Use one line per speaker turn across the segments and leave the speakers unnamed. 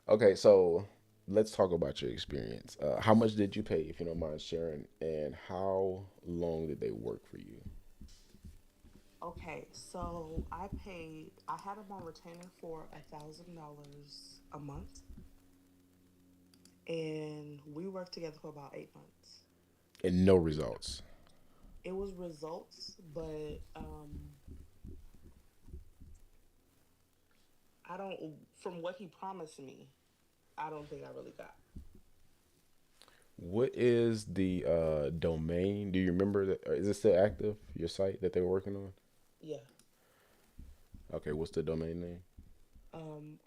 Okay, so let's talk about your experience. How much did you pay, if you don't mind sharing, and how long did they work for you?
Okay, so I had him on retainer for $1,000 a month, and we worked together for about 8 months.
And no results.
It was results, but I don't, from what he promised me, I don't think I really got.
What is the domain? Do you remember that? Is it still active? Your site that they were working on?
Yeah,
Okay, what's the domain name?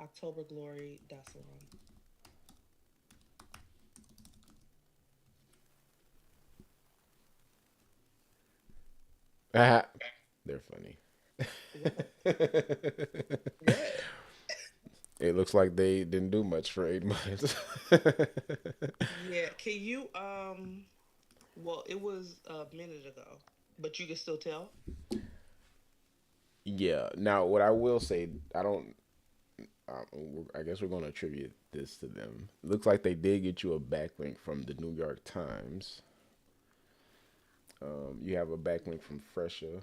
Octoberglory.salon.
Ah, they're funny.
What? What?
It looks like they didn't do much for 8 months.
Yeah, can you, well, it was a minute ago, but you can still tell?
Yeah. Now, what I will say, I don't. I guess we're going to attribute this to them. Looks like they did get you a backlink from the New York Times. You have a backlink from Fresha.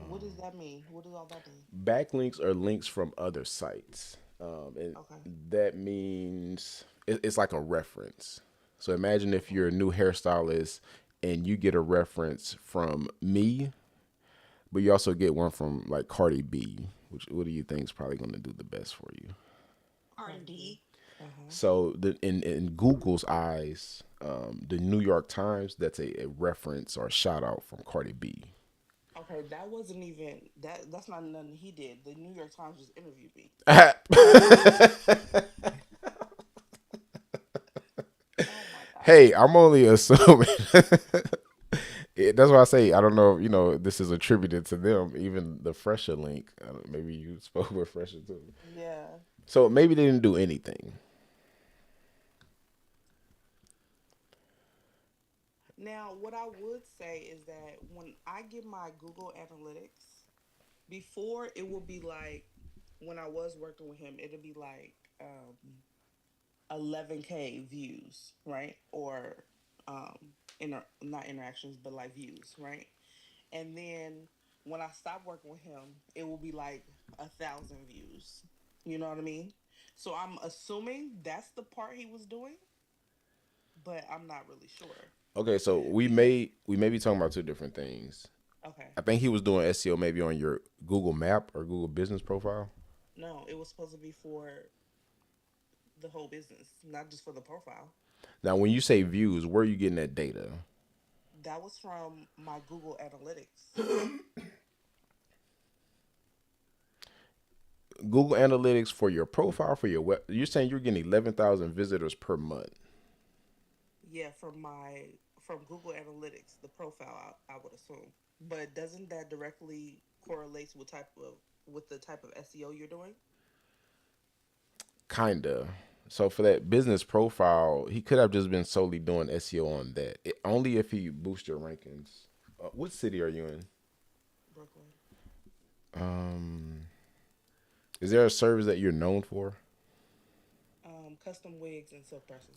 What does that mean? What does all that mean?
Backlinks are links from other sites, and
Okay.
that means it's like a reference. So imagine if you're a new hairstylist and you get a reference from me, but you also get one from like Cardi B. Which what do you think is probably going to do the best for you?
Cardi B. Uh-huh.
So in Google's eyes, the New York Times, that's a reference or a shout out from Cardi B.
Okay, that wasn't even that's not nothing he did. The New York Times just interviewed me. Oh my
Hey,
gosh.
I'm only assuming. That's why I say I don't know. This is attributed to them. Even the Fresher link. Maybe you spoke with Fresher too.
Yeah.
So maybe they didn't do anything.
Now, what I would say is that when I get my Google Analytics, before it would be like when I was working with him, it'd be like 11K views, right? Or not interactions, but like views, right? And then when I stop working with him, it will be like 1,000 views. You know what I mean? So I'm assuming that's the part he was doing, but I'm not really sure
Okay, so we
because
may be talking about two different things.
okay,
I think he was doing SEO maybe on your Google Map or Google Business profile.
no, it was supposed to be for the whole business, not just for the profile.
Now, when you say views, where are you getting that data?
That was from my Google Analytics.
Google Analytics for your profile for your web. You're saying you're getting 11,000 visitors per month.
Yeah, from Google Analytics, the profile I would assume. But doesn't that directly correlates with the type of SEO you're doing?
Kinda. So for that business profile, he could have just been solely doing SEO on that. Only if he boosts your rankings. What city are you in?
Brooklyn.
Um, is there a service that you're known for?
Custom wigs and silk presses.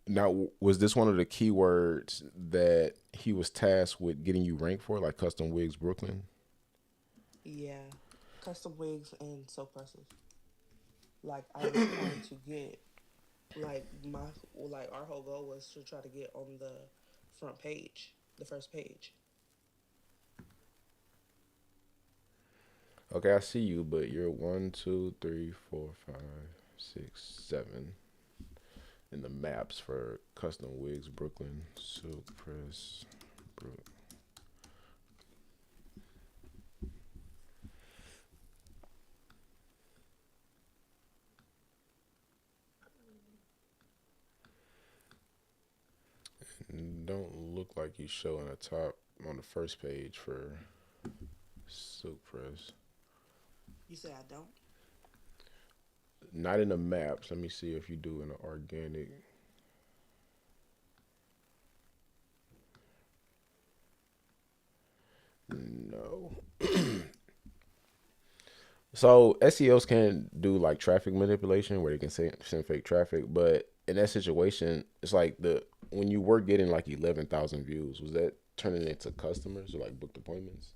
Now, was this one of the keywords that he was tasked with getting you ranked for, like custom wigs Brooklyn?
Yeah, custom wigs and silk presses. Like I was trying to get, like our whole goal was to try to get on the front page, the first page.
Okay, I see you, but you're one, two, three, four, five, six, seven in the maps for custom wigs Brooklyn silk press. Brook. Don't look like you show on the top on the first page for silk press.
You say I don't.
Not in the maps. Let me see if you do in the organic. No. So SEOs can do like traffic manipulation where they can send fake traffic, but in that situation, it's like the when you were getting like 11,000 views, was that turning into customers or like booked appointments?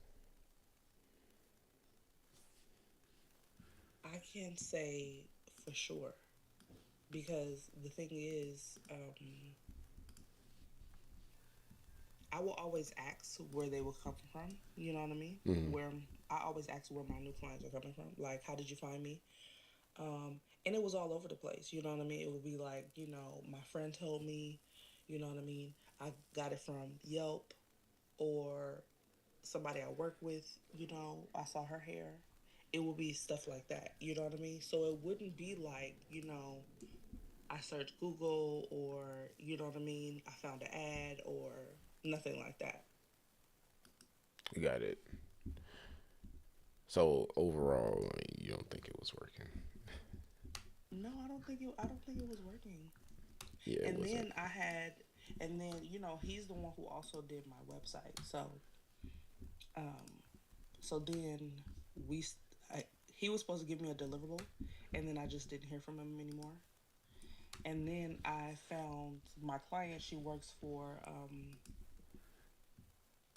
I can't say for sure because the thing is, I will always ask where they will come from. You know what I mean?
Mm-hmm.
Where I always ask where my new clients are coming from. Like, how did you find me? And it was all over the place. You know what I mean? It would be like, my friend told me. You know what I mean? I got it from Yelp or somebody I work with. I saw her hair. It would be stuff like that. You know what I mean? So it wouldn't be like, I searched Google or, you know what I mean? I found an ad or nothing like that.
You got it. So overall, you don't think it was working?
No, I don't think it was working.
Yeah, it
And
wasn't.
then I had and then, he's the one who also did my website. Um then we I, he was supposed to give me a deliverable and then I just didn't hear from him anymore. And then I found my client, she works for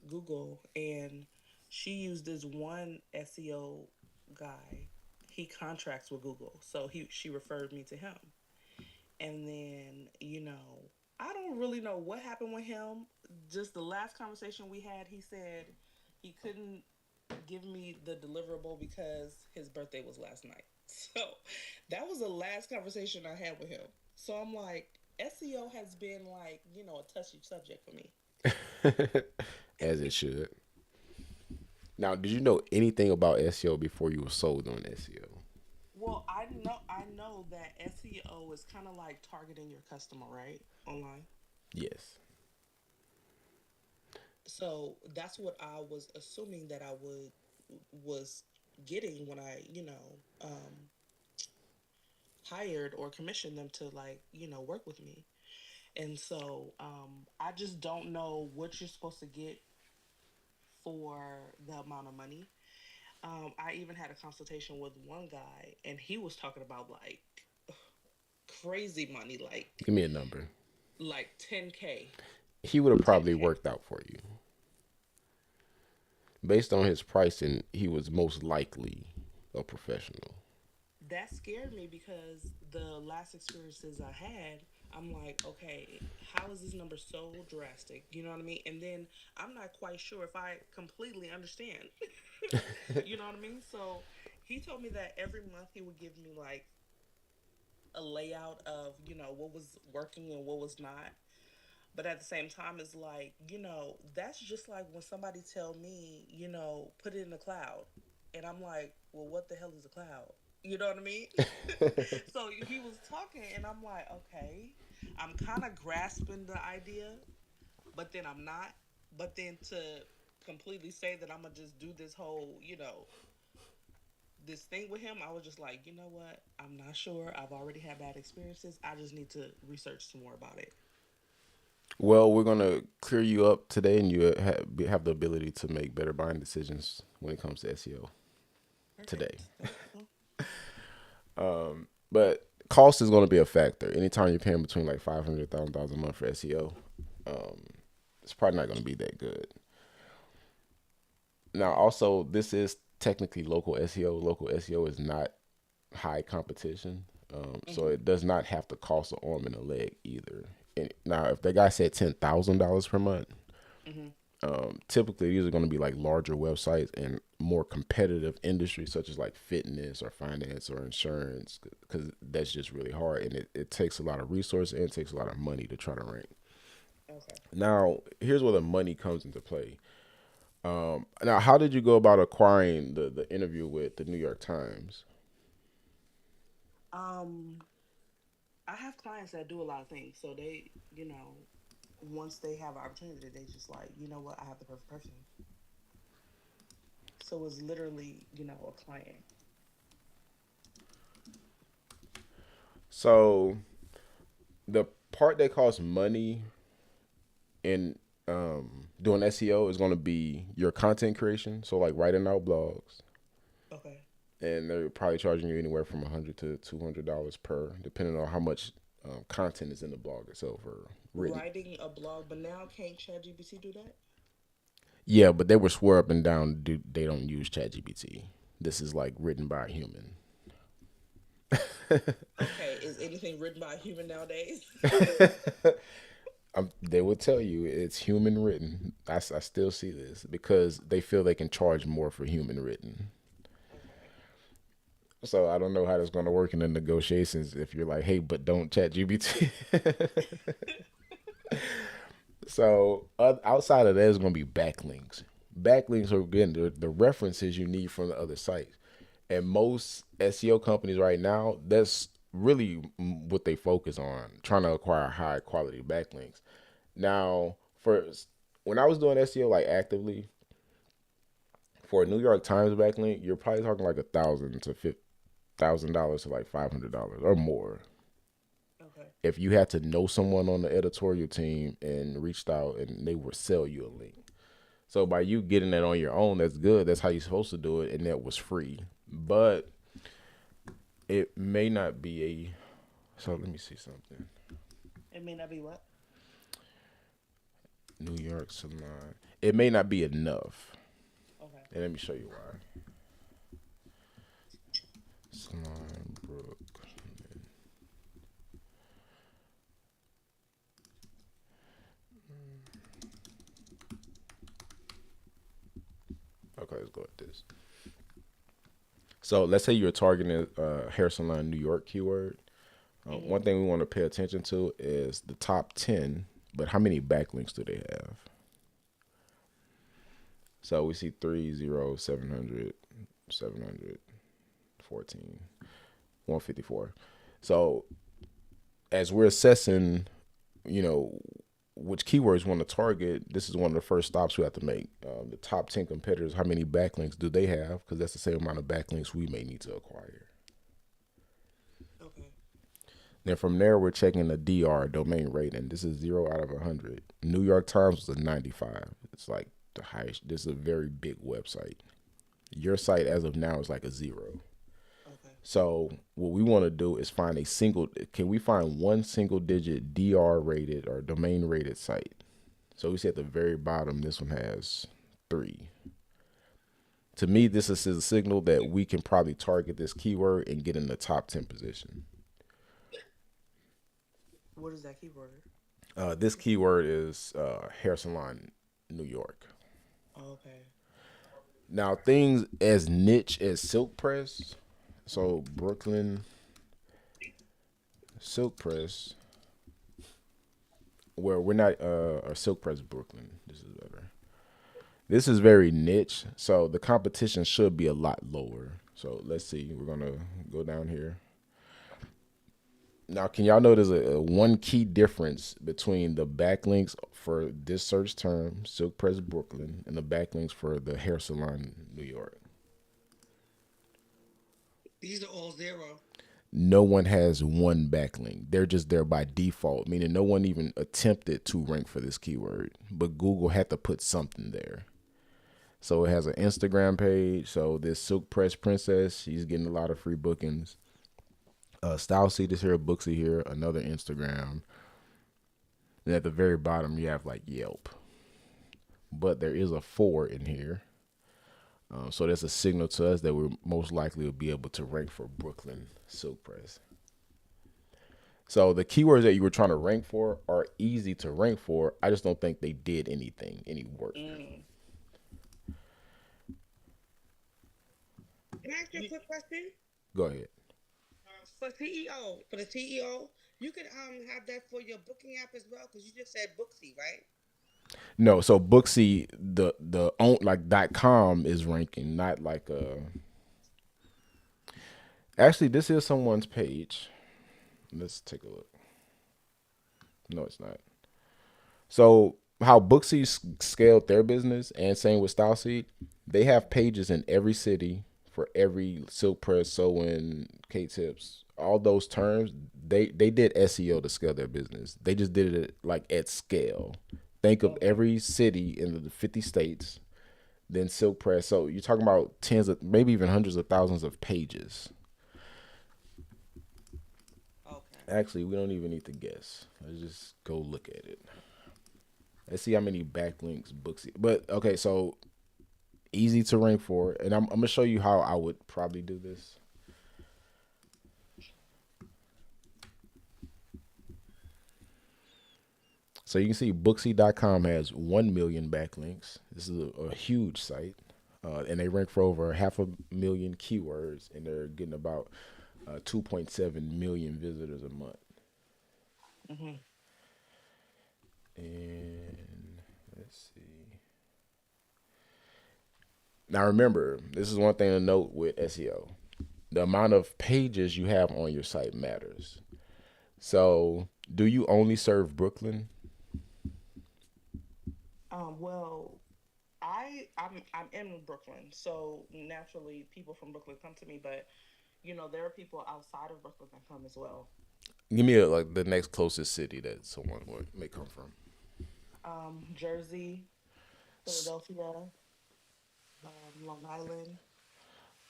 Google, and she used this one SEO guy. He contracts with Google, so she referred me to him. And then, I don't really know what happened with him. Just the last conversation we had, he said he couldn't give me the deliverable because his birthday was last night. So that was the last conversation I had with him. So I'm like, SEO has been like, a touchy subject for me.
As it should. Now, did you know anything about SEO before you were sold on SEO?
Well, I know that SEO is kind of like targeting your customer, right? Online.
Yes.
So that's what I was assuming that I would was getting when I, hired or commissioned them to like, work with me. And so I just don't know what you're supposed to get for the amount of money. I even had a consultation with one guy, and he was talking about like crazy money,
Give me a number.
like 10K,
He would have probably
10K.
worked out for you. Based on his pricing, he was most likely a professional.
That scared me because the last experiences I had, I'm like, okay, how is this number so drastic? You know what I mean? And then I'm not quite sure if I completely understand. You know what I mean? So he told me that every month he would give me like a layout of, what was working and what was not. But at the same time, it's like, that's just like when somebody tell me, put it in the cloud. And I'm like, well, what the hell is a cloud? You know what I mean? So he was talking, and I'm like, okay, I'm kind of grasping the idea, but then I'm not. But then to completely say that I'm gonna just do this whole, this thing with him, I was just like, you know what? I'm not sure. I've already had bad experiences. I just need to research some more about it.
Well, we're gonna clear you up today, and you have the ability to make better buying decisions when it comes to SEO today.
Perfect. Thank you.
But cost is going to be a factor. Anytime you're paying between like $500,000 a month for SEO, um, it's probably not going to be that good. Now,
Yeah.
also, this is technically local SEO. Local SEO is not high competition, so
Mhm.
it does not have to cost an arm and a leg either. And now, if the guy said $10,000 per month,
Mhm.
typically these are going to be like larger websites and more competitive industries such as like fitness or finance or insurance because that's just really hard and it takes a lot of resources and it takes a lot of money to try to rank.
Okay.
Now, here's where the money comes into play. Now, how did you go about acquiring the interview with the New York Times?
Um, I have clients that do a lot of things, so they, once they have an opportunity, they just like, you know what, I have the perfect person. So it's literally, a client.
So the part that costs money in doing SEO is going to be your content creation. So like writing out blogs,
Okay.
and they're probably charging you anywhere from $100 to $200 per, depending on how much content is in the blog itself or written.
Writing a blog, but now can't ChatGPT do that?
Yeah, but they were swear up and down they don't use ChatGPT. This is like written by a human.
Okay, is anything written by a human nowadays?
They will tell you it's human written. I still see this because they feel they can charge more for human written.
Okay.
So I don't know how that's going to work in the negotiations if you're like, hey, but don't chat GBT. So outside of that is going to be backlinks. Backlinks are again the references you need from the other sites. And most SEO companies right now, that's really what they focus on, trying to acquire high quality backlinks. Now, for when I was doing SEO like actively for a New York Times backlink, you're probably talking like $1,000 to like $500 or more.
Okay.
If you had to know someone on the editorial team and reached out and they would sell you a link. So by you getting that on your own, that's good. That's how you're supposed to do it, and that was free. But it may not be a. So let me see something.
It may not be what?
New York Salon. It may not be enough.
Okay.
And let me show you why. Salon Brook. Okay, let's go with this. So let's say you're targeting a hair salon New York keyword.
Mm-hmm.
One thing we want to pay attention to is the top 10, but how many backlinks do they have? So we see 30, 700, 700, 14, 154. So as we're assessing, you know, which keywords we want to target, this is one of the first stops we have to make. The top 10 competitors, how many backlinks do they have? Because that's the same amount of backlinks we may need to acquire.
Okay.
Then from there, we're checking the DR, domain rating. This is 0 out of 100. New York Times was a 95. It's like the highest. This is a very big website. Your site as of now is like a 0.
Okay.
So what we want to do is find a single. Can we find one single digit DR rated or domain rated site? So we see at the very bottom, this one has 3. To me, this is a signal that we can probably target this keyword and get in the top 10 position.
What is that keyword?
This keyword is hair salon, New York.
Okay.
Now, things as niche as silk press, so Brooklyn silk press, where we're not or silk press Brooklyn. This is better. This is very niche, so the competition should be a lot lower. So let's see. We're gonna go down here. Now, can y'all know there's a one key difference between the backlinks for this search term, Silk Press Brooklyn, and the backlinks for the hair salon New York?
These are all zero.
No one has one backlink. They're just there by default, meaning no one even attempted to rank for this keyword, but Google had to put something there. So it has an Instagram page. So this Silk Press Princess, she's getting a lot of free bookings. Style Seed is here, Booksy here, another Instagram. And at the very bottom, you have like Yelp. But there is a 4 in here. So that's a signal to us that we're most likely will be able to rank for Brooklyn Silk Press. So the keywords that you were trying to rank for are easy to rank for. I just don't think they did any work.
Mm. Can I ask you a quick question?
Go ahead.
For CEO, for the CEO, you could have that for your booking app as well because you just said Booksy, right?
No, so Booksy, the own like .com is ranking, not like Actually, this is someone's page. Let's take a look. No, it's not. So how Booksy scaled their business, and same with StyleSeed, they have pages in every city for every silk press, sewing, K tips, all those terms. They did SEO to scale their business. They just did it like at scale. Think of
Okay.
every city in the 50 states. Then silk press. So you're talking about tens of, maybe even hundreds of thousands of pages.
Okay.
Actually, we don't even need to guess. Let's just go look at it. Let's see how many backlinks books. But okay, so easy to rank for, and I'm gonna show you how I would probably do this. So you can see Booksy.com has 1 million backlinks. This is a huge site. And they rank for over half a million keywords, and they're getting about 2.7 million visitors a month.
Hmm.
And let's see. Now remember, this is one thing to note with SEO. The amount of pages you have on your site matters. So, do you only serve Brooklyn?
Well, I'm in Brooklyn, so naturally people from Brooklyn come to me, but there are people outside of Brooklyn that come as well.
Give me like the next closest city that someone may come from.
Jersey, Philadelphia, Long Island,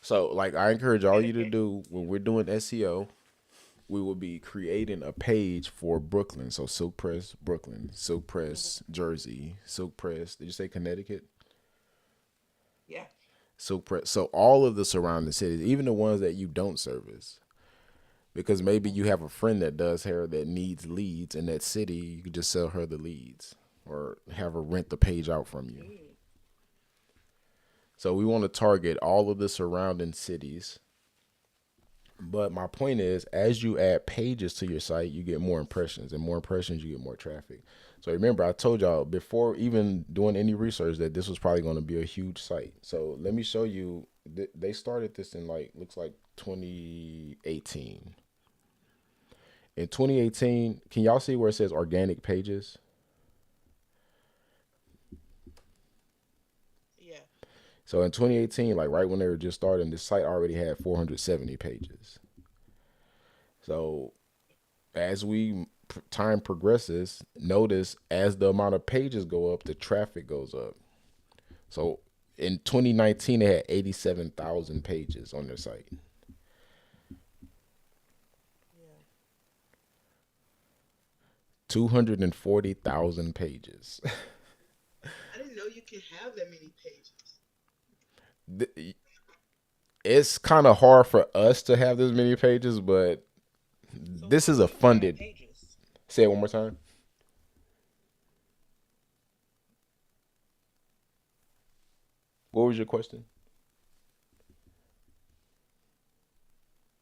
So, like, I encourage all you to
Connecticut.
do when we're doing SEO, we will be creating a page for Brooklyn. So, Silk Press Brooklyn, Silk
Hmm.
Press Jersey, Silk Press. Did you say Connecticut?
Yeah.
Silk Press. So, all of the surrounding cities, even the ones that you don't service, because maybe
Hmm.
you have a friend that does hair that needs leads in that city, you could just sell her the leads or have her rent the page out from you.
Mm.
So, we want to target all of the surrounding cities. But my point is, as you add pages to your site, you get more impressions, and more impressions, you get more traffic. So remember, I told y'all before even doing any research that this was probably going to be a huge site. So let me show you. They started this in like looks like 2018. In 2018, can y'all see where it says organic pages?
Yeah.
So in 2018, like right when they were just starting, this site already had 470 pages. So as we time progresses, notice as the amount of pages go up, the traffic goes up. So in 2019, they had 87,000 pages on their site.
Yeah.
240,000 pages.
I didn't know you could have that many pages.
It's kind of hard for us to have this many pages, but
So
this
how
is
do
a
you add
funded.
pages?
Say it one more time. What was your question?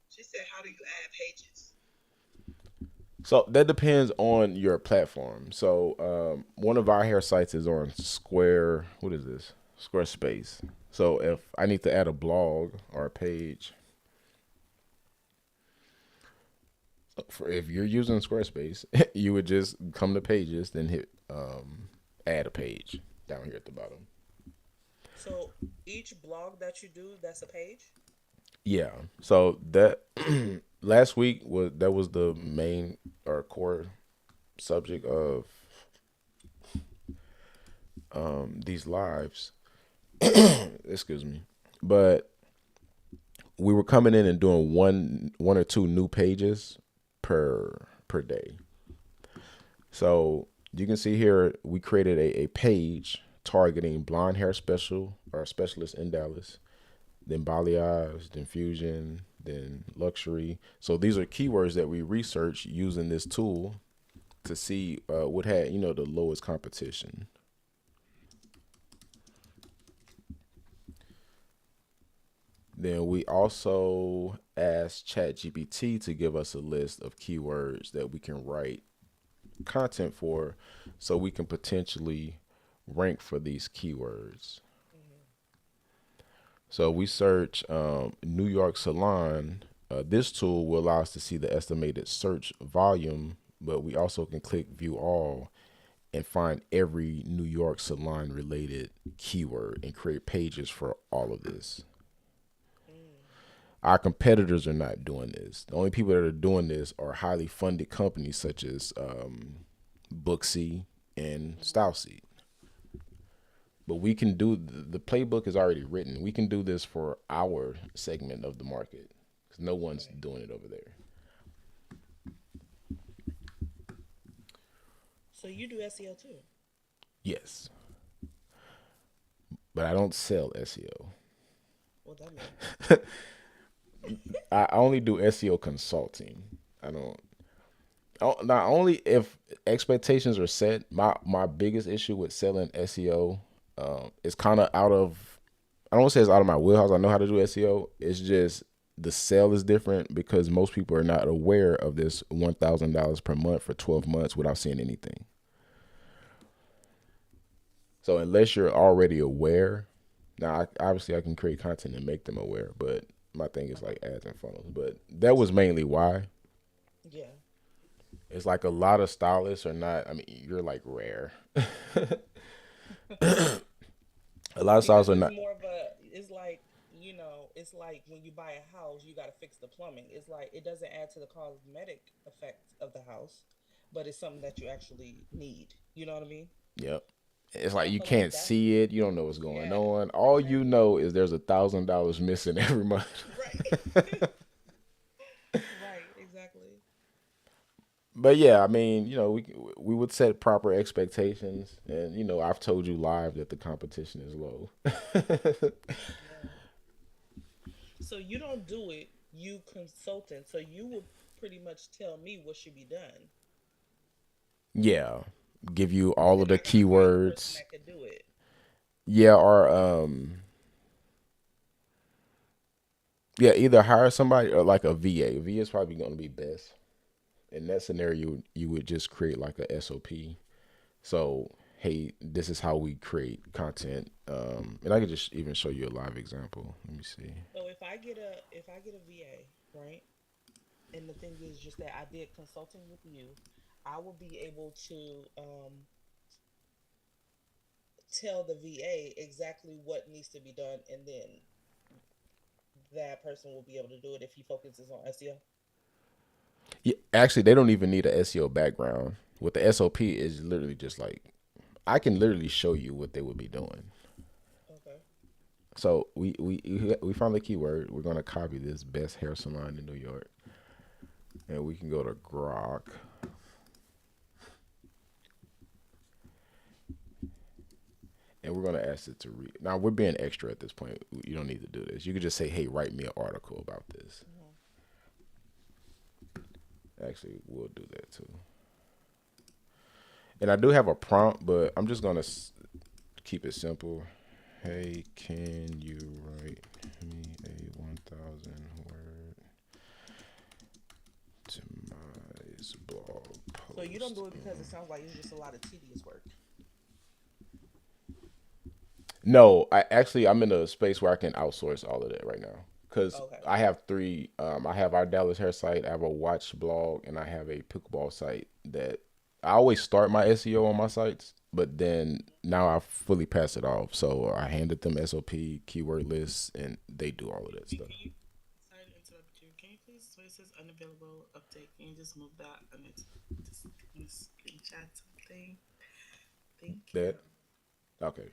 She said, "How do you add pages?"
So that depends on your platform. So one of our hair sites is on Square. What is this? Squarespace. So if I need to add a blog or a page, for if you're using Squarespace, you would just come to pages, then hit add a page down here at the bottom.
So each blog that you do, that's a page.
Yeah. So that last week was the main or core subject of these lives. Excuse me. But we were coming in and doing one or two new pages per day. So you can see here we created a page targeting blonde hair special or specialist in Dallas, then balayage, then fusion, then luxury. So these are keywords that we researched using this tool to see what had the lowest competition. Then we also asked ChatGPT to give us a list of keywords that we can write content for so we can potentially rank for these keywords.
Hmm.
So we search New York Salon. This tool will allow us to see the estimated search volume, but we also can click view all and find every New York salon related keyword and create pages for all of this.
Mm.
Our competitors are not doing this. The only people that are doing this are highly funded companies such as Booksy and
Hmm.
StyleSeat. But we can do the playbook is already written. We can do this for our segment of the market because no one's
Right.
doing it over there.
So you do SEO too.
Yes, but I don't sell SEO.
What that mean?
I only do SEO consulting. I don't. Not only if expectations are set. My biggest issue with selling SEO is kind of out of. I don't want to say it's out of my wheelhouse. I know how to do SEO. It's just the sale is different because most people are not aware of this $1,000 per month for 12 months without seeing anything. So unless you're already aware, now obviously I can create content and make them aware, but my thing is like ads and funnels. But that was mainly why.
Yeah.
It's like a lot of stylists are not. I mean, you're like rare. A lot of
Because
stylists are
it's
not.
more of a, it's like, it's like when you buy a house, you got to fix the plumbing. It's like it doesn't add to the cosmetic effect of the house, but it's something that you actually need. You know what I mean?
Yep. It's
So
like
I
you
feel like
can't
that's,
see it. You don't know what's going
yeah,
on. All you
exactly.
know is there's $1,000 missing every month.
Right. Right, exactly.
But yeah, I mean, we would set proper expectations, and I've told you live that the competition is low.
Yeah. So you don't do it, you consultant. So you will pretty much tell me what should be done.
Yeah, give you
And
all
then
of the
I gotta find the person
keywords.
that could do it.
Yeah, or yeah, either hire somebody or like a VA. VA is probably going to be best. In that scenario, you would just create like a SOP. So, hey, this is how we create content. And I could just even show you a live example. Let me see.
So if I get a VA, right? And the thing is just that I did consulting with you, I will be able to tell the VA exactly what needs to be done, and then that person will be able to do it if he focuses on SEO.
Yeah, actually, they don't even need a SEO background. With the SOP is literally just like I can literally show you what they would be doing.
Okay.
So we found the keyword. We're gonna copy this best hair salon in New York, and we can go to Grok, and we're gonna ask it to read. Now we're being extra at this point. You don't need to do this. You could just say, "Hey, write me an article about this."
Hmm.
Actually, we'll do that too. And I do have a prompt, but I'm just gonna keep it simple. Hey, can you write me a 1,000 word to my blog
So you don't
post?
do it because it sounds like it's just a lot of tedious work.
No, I'm in a space where I can outsource all of that right now because
Okay.
I have three. I have our Dallas hair site, I have a watch blog, and I have a pickleball site that I always start my SEO on my sites, but then now I fully pass it off. So I handed them SOP, keyword lists, and they do all of that
Wait,
stuff.
can you? Sorry to interrupt you. Can you please? So it says unavailable update. Can you just move that and it's just gonna screenshot something? Thank you.
That okay.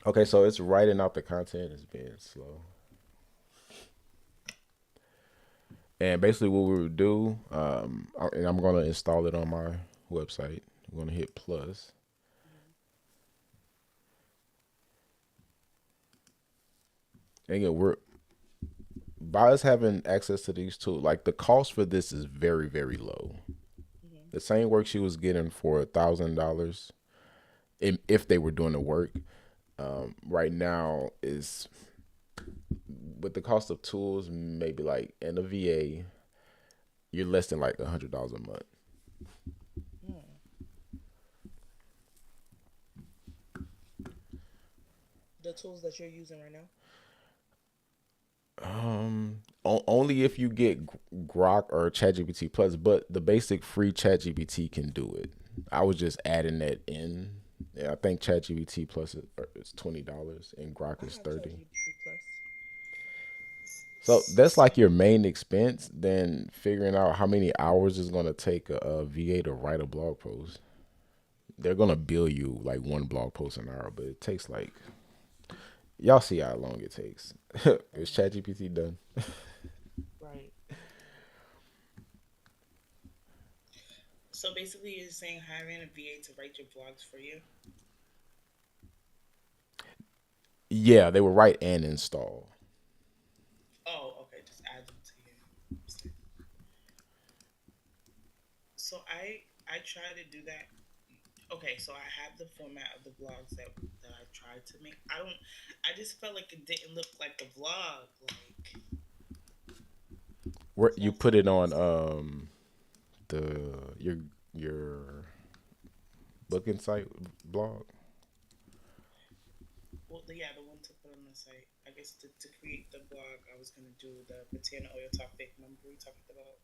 Okay, so it's writing out the content. It's being slow. And basically, what we would do, and I'm gonna install it on my website. I'm gonna hit plus. And again, we're by us having access to these tools. Like the cost for this is very, very low.
Mm-hmm.
The same work she was getting for $1,000, if they were doing the work, right now is with the cost of tools, maybe like in a VA, you're less than like $100 a month.
Hmm. The tools that you're using right now.
Only if you get Grok or ChatGPT Plus, but the basic free ChatGPT can do it. I was just adding that in. Yeah, I think ChatGPT Plus is $20 and Grok
I
is
have
30.
ChatGPT Plus.
So that's
So
like your main expense. Then figuring out how many hours is going to take a VA to write a blog post. They're going to bill you like one blog post an hour, but it takes like y'all see how long it takes. Is
mhm,
ChatGPT done?
right. So basically, you're saying hiring a VA to write your blogs for you.
Yeah, they will write and install.
Oh, okay. Just add them to your website. So I try to do that. Okay, so I have the format of the blogs that I tried to make. I just felt like it didn't look like a vlog. Like
Where
so
you
for
put it on
instance,
the your booking site blog.
well, yeah, the one to put on the site. I guess to create the blog, I was gonna do the Botana oil topic. Remember we talked about,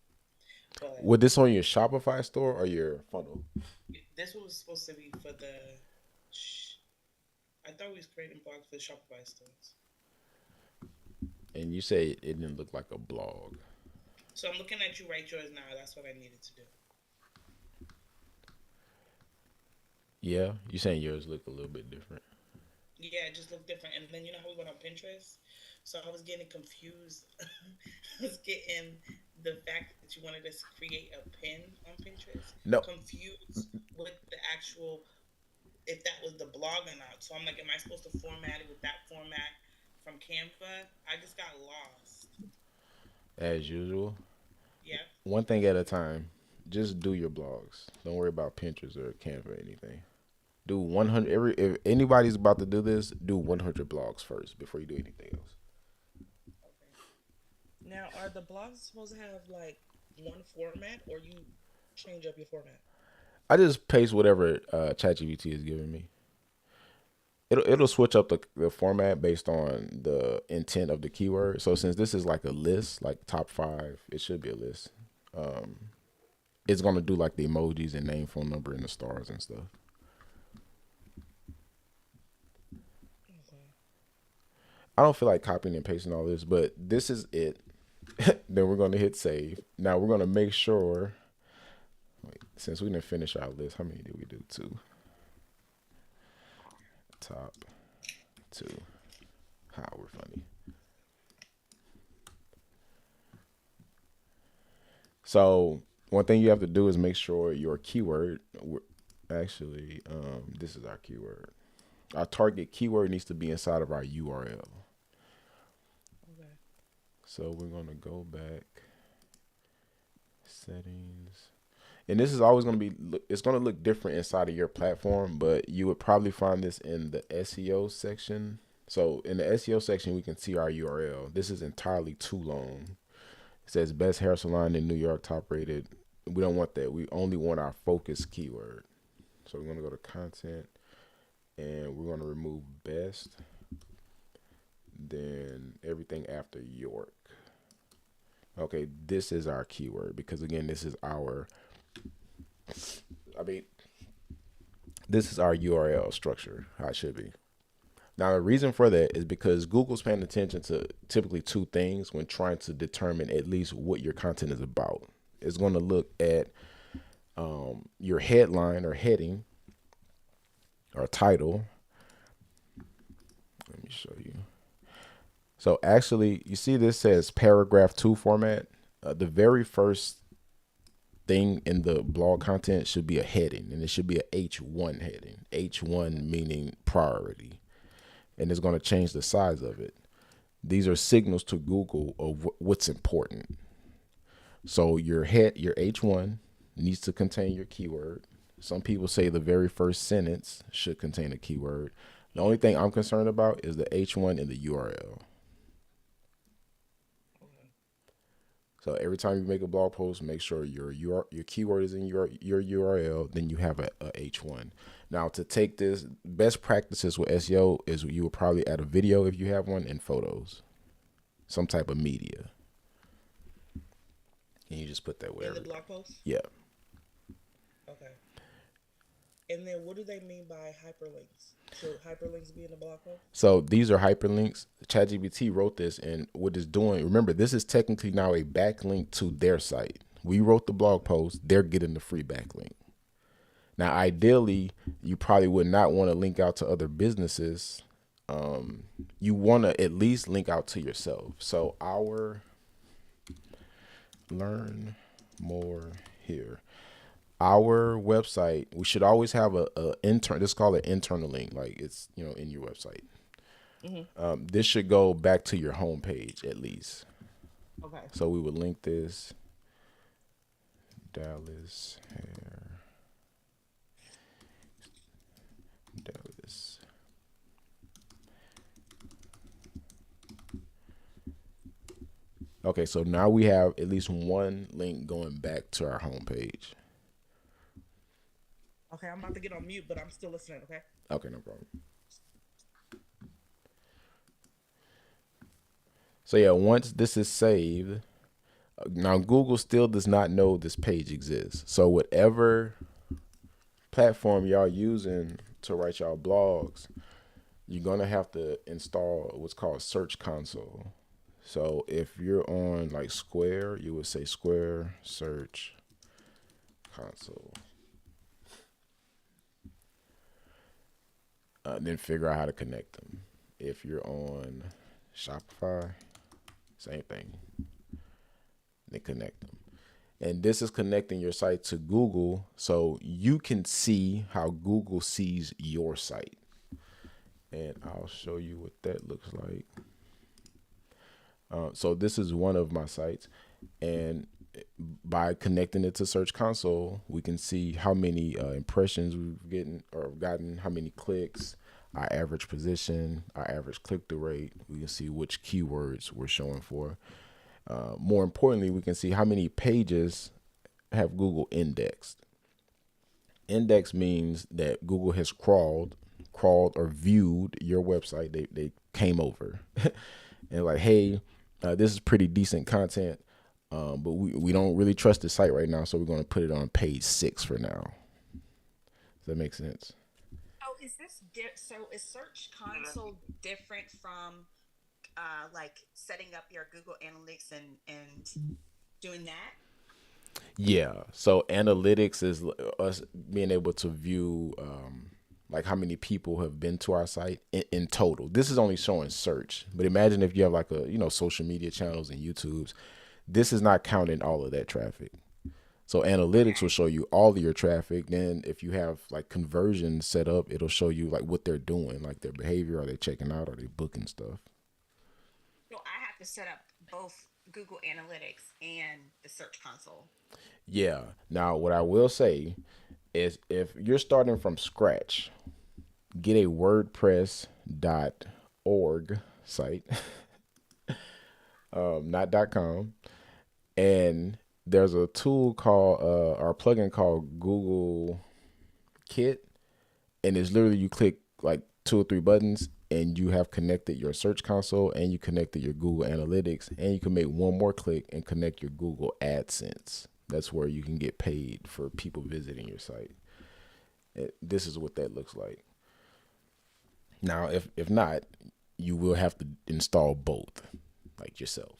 but
Would this on your Shopify store or your funnel?
this was supposed to be for the. I thought we was creating blogs for Shopify stores.
And you say it didn't look like a blog.
So I'm looking at you write yours now. That's what I needed to do.
Yeah, you saying yours look a little bit different.
Yeah, it just looked different. And then you know how we went on Pinterest? So I was getting confused. I was getting the fact that you wanted us to create a pin on Pinterest
No,
confused with the actual if that was the blog or not. So I'm like, am I supposed to format it with that format from Canva? I just got lost.
as usual.
Yeah.
One thing at a time. Just do your blogs. Don't worry about Pinterest or Canva or anything. Do 100 every if anybody's about to do this, do 100 blogs first before you do anything else.
Okay. Now, are the blogs supposed to have like one format, or you change up your format?
I just paste whatever ChatGPT is giving me. It'll switch up the format based on the intent of the keyword. So since this is like a list, like top five, it should be a list. Um, it's gonna do like the emojis and name, phone number, and the stars and stuff.
Okay.
I don't feel like copying and pasting all this, but this is it. Then we're gonna hit save. Now we're gonna make sure. Wait, since we didn't finish our list, how many did we do? Two. Top two. How we're funny. So one thing you have to do is make sure your keyword. Actually, this is our keyword. Our target keyword needs to be inside of our URL.
Okay.
So we're gonna go back settings, and this is always gonna be. It's gonna look different inside of your platform, but you would probably find this in the SEO section. So in the SEO section, we can see our URL. This is entirely too long. It says best hair salon in New York, top rated. We don't want that. We only want our focus keyword. So we're gonna go to content, and we're gonna remove best, then everything after York. Okay, this is our keyword because again, this is our. I mean, this is our URL structure. How it should be. Now, the reason for that is because Google's paying attention to typically two things when trying to determine at least what your content is about. It's going to look at your headline or heading or title. Let me show you. So, actually, you see this says paragraph two format. The very first thing in the blog content should be a heading, and it should be a H1 heading. H1 meaning priority, and it's going to change the size of it. These are signals to Google of what's important. So your H1 needs to contain your keyword. Some people say the very first sentence should contain a keyword. The only thing I'm concerned about is the H1 in the URL.
Okay.
So every time you make a blog post, make sure your keyword is in your URL. Then you have a H1. Now to take this, best practices with SEO is you will probably add a video if you have one and photos, some type of media, and you just put that
In
wherever.
the blog post.
Yeah.
Okay. And then what do they mean by hyperlinks? Should hyperlinks be in the blog post?
So these are hyperlinks. ChatGPT wrote this, and what it's doing, remember, this is technically now a backlink to their site. We wrote the blog post, they're getting the free backlink. Now, ideally, you probably would not want to link out to other businesses. You want to at least link out to yourself. So, our learn more here. Our website, we should always have a intern. This is called an internal link, like it's in your website.
Mm-hmm.
This should go back to your homepage at least.
Okay.
So we would link this Dallas hair, Dallas. Okay, so now we have at least one link going back to our homepage.
Okay, I'm about to get on mute, but I'm still listening, okay?
Okay, no problem. So yeah, once this is saved, now Google still does not know this page exists. So whatever platform y'all using to write y'all blogs, you're gonna have to install what's called Search Console. So if you're on like Square, you would say Square Search Console. Then figure out how to connect them. If you're on Shopify, same thing. Then connect them. And this is connecting your site to Google so you can see how Google sees your site. And I'll show you what that looks like. So this is one of my sites. And by connecting it to Search Console, we can see how many impressions we've gotten, how many clicks, our average position, our average click-through rate. We can see which keywords we're showing for. More importantly, we can see how many pages have Google indexed. Index means that Google has crawled or viewed your website. They came over and like, hey, this is pretty decent content, but we don't really trust the site right now, so we're going to put it on page 6 for now. Does that make sense?
Oh, is this so? Is Search Console different from like setting up your Google Analytics and doing that?
Yeah. So analytics is us being able to view like how many people have been to our site in total. This is only showing search, but imagine if you have like social media channels and YouTube's. This is not counting all of that traffic. So analytics will
Okay.
show you all of your traffic. Then if you have like conversions set up, it'll show you like what they're doing, like their behavior. Are they checking out? Are they booking stuff?
So I have to set up both Google Analytics and the Search Console.
Yeah. Now, what I will say is if you're starting from scratch, get a WordPress.org site, not .com, and there's a tool called or a plugin called Google Kit, and it's literally you click like 2 or 3 buttons, and you have connected your Search Console, and you connected your Google Analytics, and you can make one more click and connect your Google AdSense. That's where you can get paid for people visiting your site. This is what that looks like. Now, if not, you will have to install both, like yourself.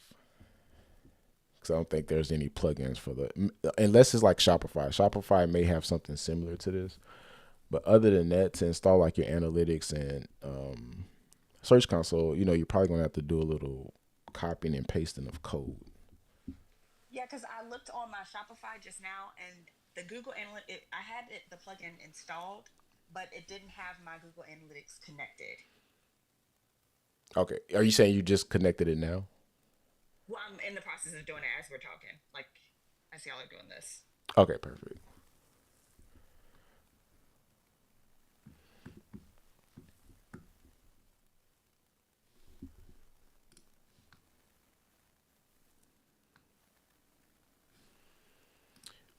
Because I don't think there's any plugins for unless it's like Shopify. Shopify may have something similar to this, but other than that, to install like your analytics and Search Console, you're probably gonna have to do a little copying and pasting of code.
Yeah, because I looked on my Shopify just now, and the Google Analytics, I had the plugin installed, but it didn't have my Google Analytics connected.
Okay, are you saying you just connected it now?
Well, I'm in the process of doing it as we're talking. Like, as y'all are doing this.
Okay, perfect.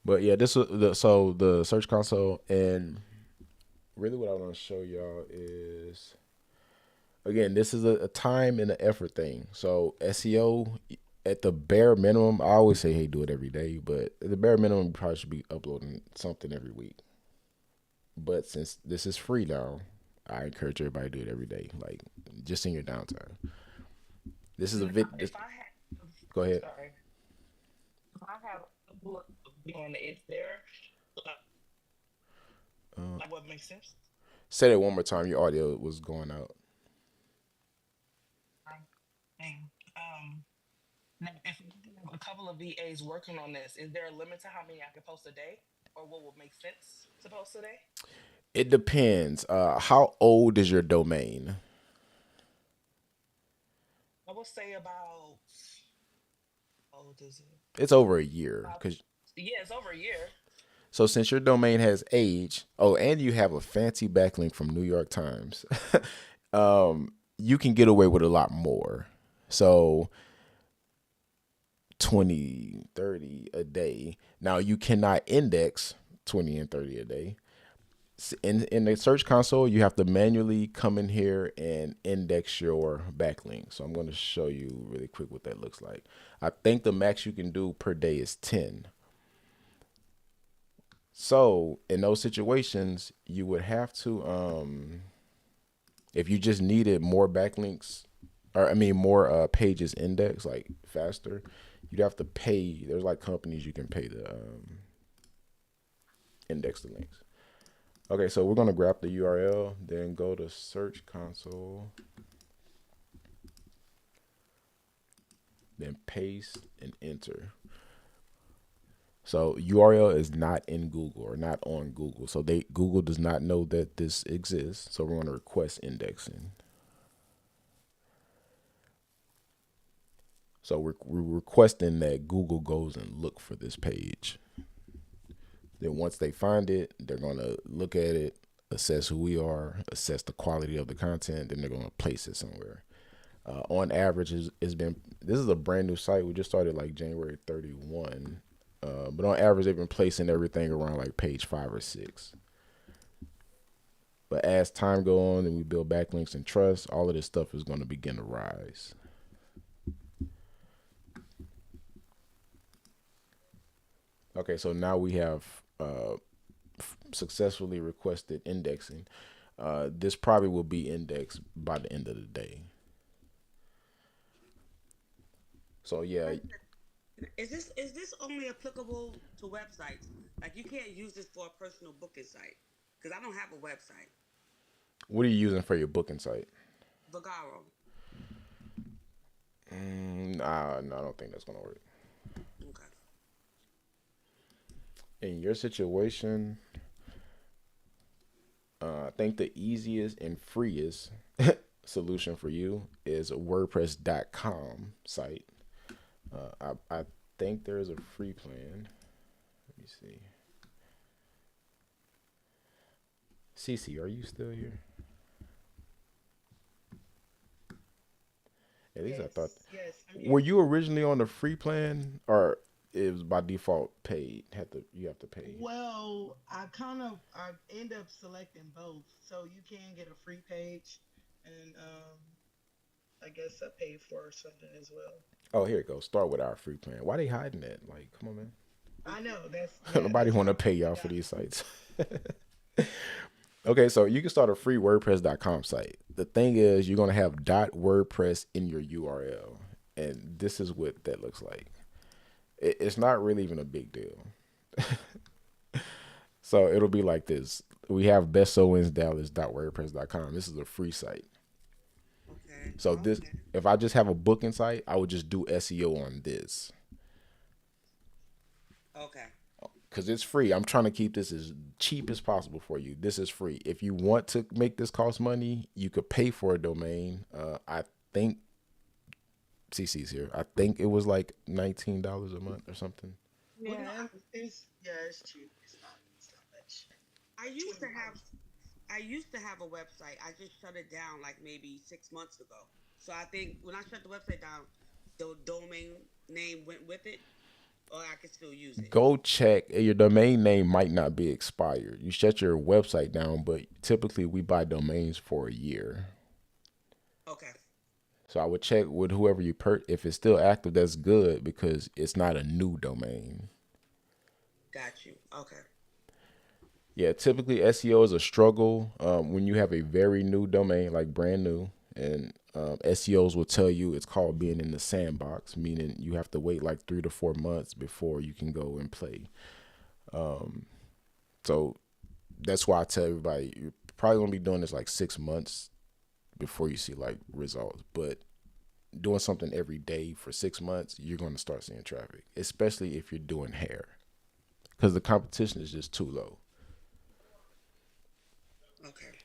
But yeah, this was the Search Console, and really what I want to show y'all is, again, this is a time and an effort thing. So SEO at the bare minimum, I always say, hey, do it every day, but at the bare minimum, you probably should be uploading something every week. But since this is free now, I encourage everybody to do it every day, like just in your downtime. This is a
Now,
vid.
if
This,
I have,
go ahead.
sorry, if I have a couple of on the edge there, like,
Uh,
like what makes sense?
Say that one more time. Your audio was going out.
Dang. Now, if I have a couple of VAs working on this, is there a limit to how many I can post a day, or what would make sense to post a day?
It depends. How old is your domain?
I would say about, how old is it?
It's over a year.
About,
Cause
yeah, it's over a year.
so since your domain has age, oh, and you have a fancy backlink from New York Times, you can get away with a lot more. So 20, 30 a day. Now you cannot index 20 and 30 a day. In the search console, you have to manually come in here and index your backlink. So I'm going to show you really quick what that looks like. I think the max you can do per day is 10. So in those situations, you would have to, if you just needed more backlinks, or I mean more pages index like faster, you'd have to pay. There's like companies you can pay to index the links. Okay, so we're gonna grab the URL, then go to Search Console, then paste and enter. So URL is not in Google or not on Google. So Google does not know that this exists. So we're going to request indexing. So we're requesting that Google goes and look for this page. Then once they find it, they're going to look at it, assess who we are, assess the quality of the content, then they're going to place it somewhere. On average, it's been, this is a brand new site. We just started like January 31. But on average, they've been placing everything around like page 5 or 6. But as time go on and we build backlinks and trust, all of this stuff is going to begin to rise. Okay, so now we have successfully requested indexing. This probably will be indexed by the end of the day. So yeah,
Is this only applicable to websites? Like you can't use this for a personal booking site because I don't have a website.
what are you using for your booking site?
Vagaro.
Nah, no, I don't think that's gonna work.
Okay.
In your situation, I think the easiest and freest solution for you is a WordPress.com site. I think there's a free plan. Let me see. Cece, are you still here? At least I thought.
Yes, yes, I'm
Were
here.
you originally on the free plan, or it was by default paid? You have to pay.
Well, I end up selecting both, so you can get a free page, and I guess I pay for something as well.
Oh, here it goes. Start with our free plan. Why they hiding that? Like, come on, man.
I know that's yeah,
Nobody
that's
want to
why
pay
I
y'all for
got
these sites. Okay, so you can start a free WordPress.com site. The thing is, you're gonna have .wordpress in your URL, and this is what that looks like. It's not really even a big deal. So it'll be like this. We have bestsowinsdallas.wordpress.com. This is a free site.
Okay.
So this,
Okay.
if I just have a booking site, I would just do SEO on this
Okay.
because it's free. I'm trying to keep this as cheap as possible for you. This is free. If you want to make this cost money, you could pay for a domain. I think CC's here. I think it was like $19 a month or something.
Well,
yeah, it's cheap. It's not much.
I used to
20
have
bucks.
I used to have a website. I just shut it down like maybe 6 months ago. So I think when I shut the website down, the domain name went with it, or I can still use it.
Go check. Your domain name might not be expired. You shut your website down, but typically we buy domains for a year.
Okay.
So I would check with whoever if it's still active, that's good because it's not a new domain.
Got you. Okay.
Yeah, typically SEO is a struggle when you have a very new domain, like brand new, and SEOs will tell you it's called being in the sandbox, meaning you have to wait like 3 to 4 months before you can go and play. So that's why I tell everybody you're probably gonna be doing this like 6 months before you see like results. But doing something every day for 6 months, you're gonna start seeing traffic, especially if you're doing hair, because the competition is just too low.
Okay.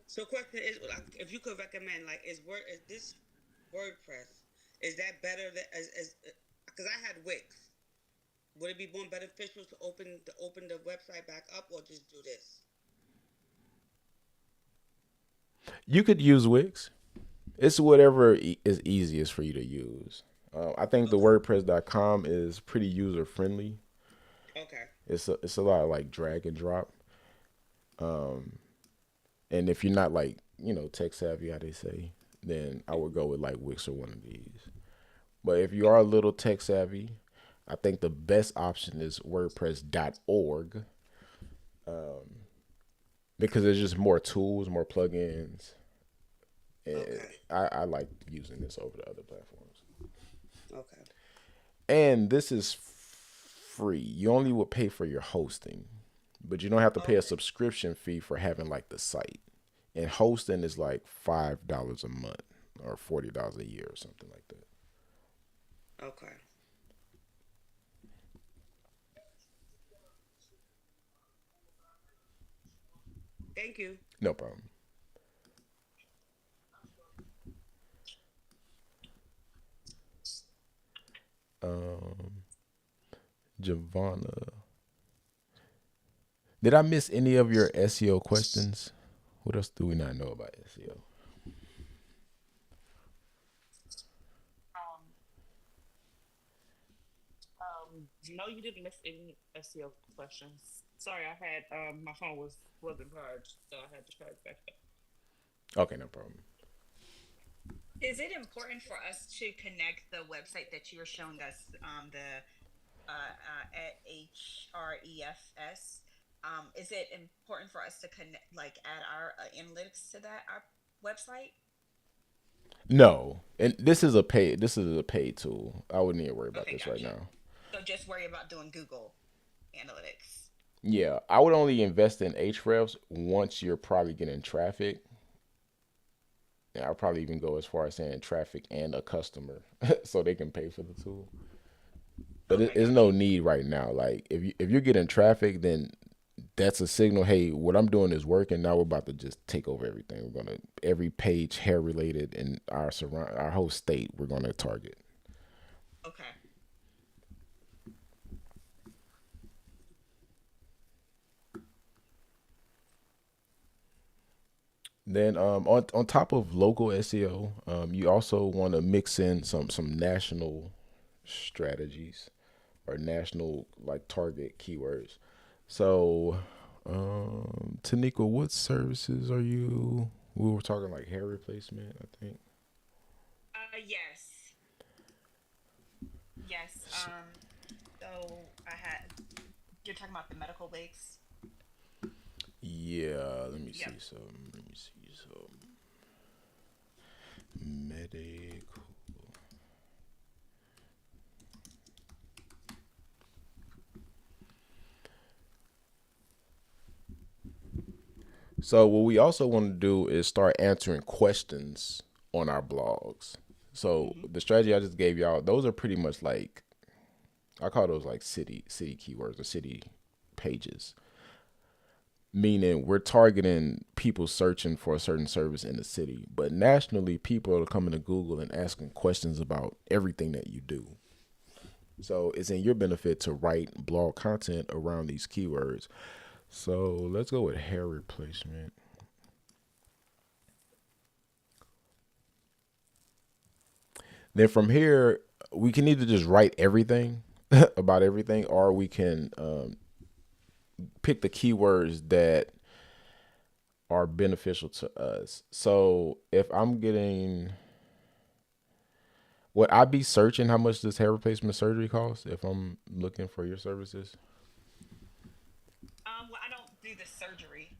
So, question is, like, if you could recommend, like, is this WordPress, is that better than as because I had Wix. Would it be more beneficial to open the website back up or just do this?
You could use Wix. It's whatever is easiest for you to use. I think the
Okay.
WordPress.com is pretty user friendly.
Okay.
It's a lot of like drag and drop. And if you're not like tech savvy, how they say, then I would go with like Wix or one of these. But if you are a little tech savvy, I think the best option is WordPress.org because there's just more tools, more plugins. And
Okay.
I like using this over the other platforms.
Okay.
And this is free. You only would pay for your hosting, but you don't have to pay a
Okay.
subscription fee for having like the site. And hosting is like $5 a month or $40 a year or something like that.
Okay. Thank you.
No problem. Um, Javonna, did I miss any of your SEO questions? What else do we not know about SEO?
Um, no, you didn't miss any SEO questions. Sorry, I had my phone wasn't charged, so I had to charge back up.
Okay, no problem.
Is it important for us to connect the website that you were showing us, the at HREFS? Is it important for us to connect, like, add our analytics to that our website?
No, and this is a paid tool. I wouldn't even worry about
Okay,
this right
gotcha.
now.
So just worry about doing Google Analytics.
Yeah, I would only invest in Hrefs once you're probably getting traffic. And I'll probably even go as far as saying traffic and a customer, so they can pay for the tool. But
Okay,
it's
gotcha.
no need right now. Like if you're getting traffic, then that's a signal. Hey, what I'm doing is working. Now we're about to just take over everything. We're gonna every page hair related in our whole state. We're gonna target.
Okay.
Then on top of local SEO, you also want to mix in some national strategies or national like target keywords. So, Tanika, what services are you? We were talking like hair replacement, I think.
Yes. Yes. So I had you're talking about the medical wigs.
Yeah, let me
Yep.
see some. Let me see some medical. So what we also want to do is start answering questions on our blogs. So
Mm-hmm.
the strategy I just gave y'all, those are pretty much like I call those like city keywords or city pages. Meaning we're targeting people searching for a certain service in the city, but nationally people are coming to Google and asking questions about everything that you do. So it's in your benefit to write blog content around these keywords. So let's go with hair replacement. Then from here, we can either just write everything about everything, or we can pick the keywords that are beneficial to us. So if I'm getting, would I be searching how much this hair replacement surgery costs if I'm looking for your services?
well, I don't do the surgery.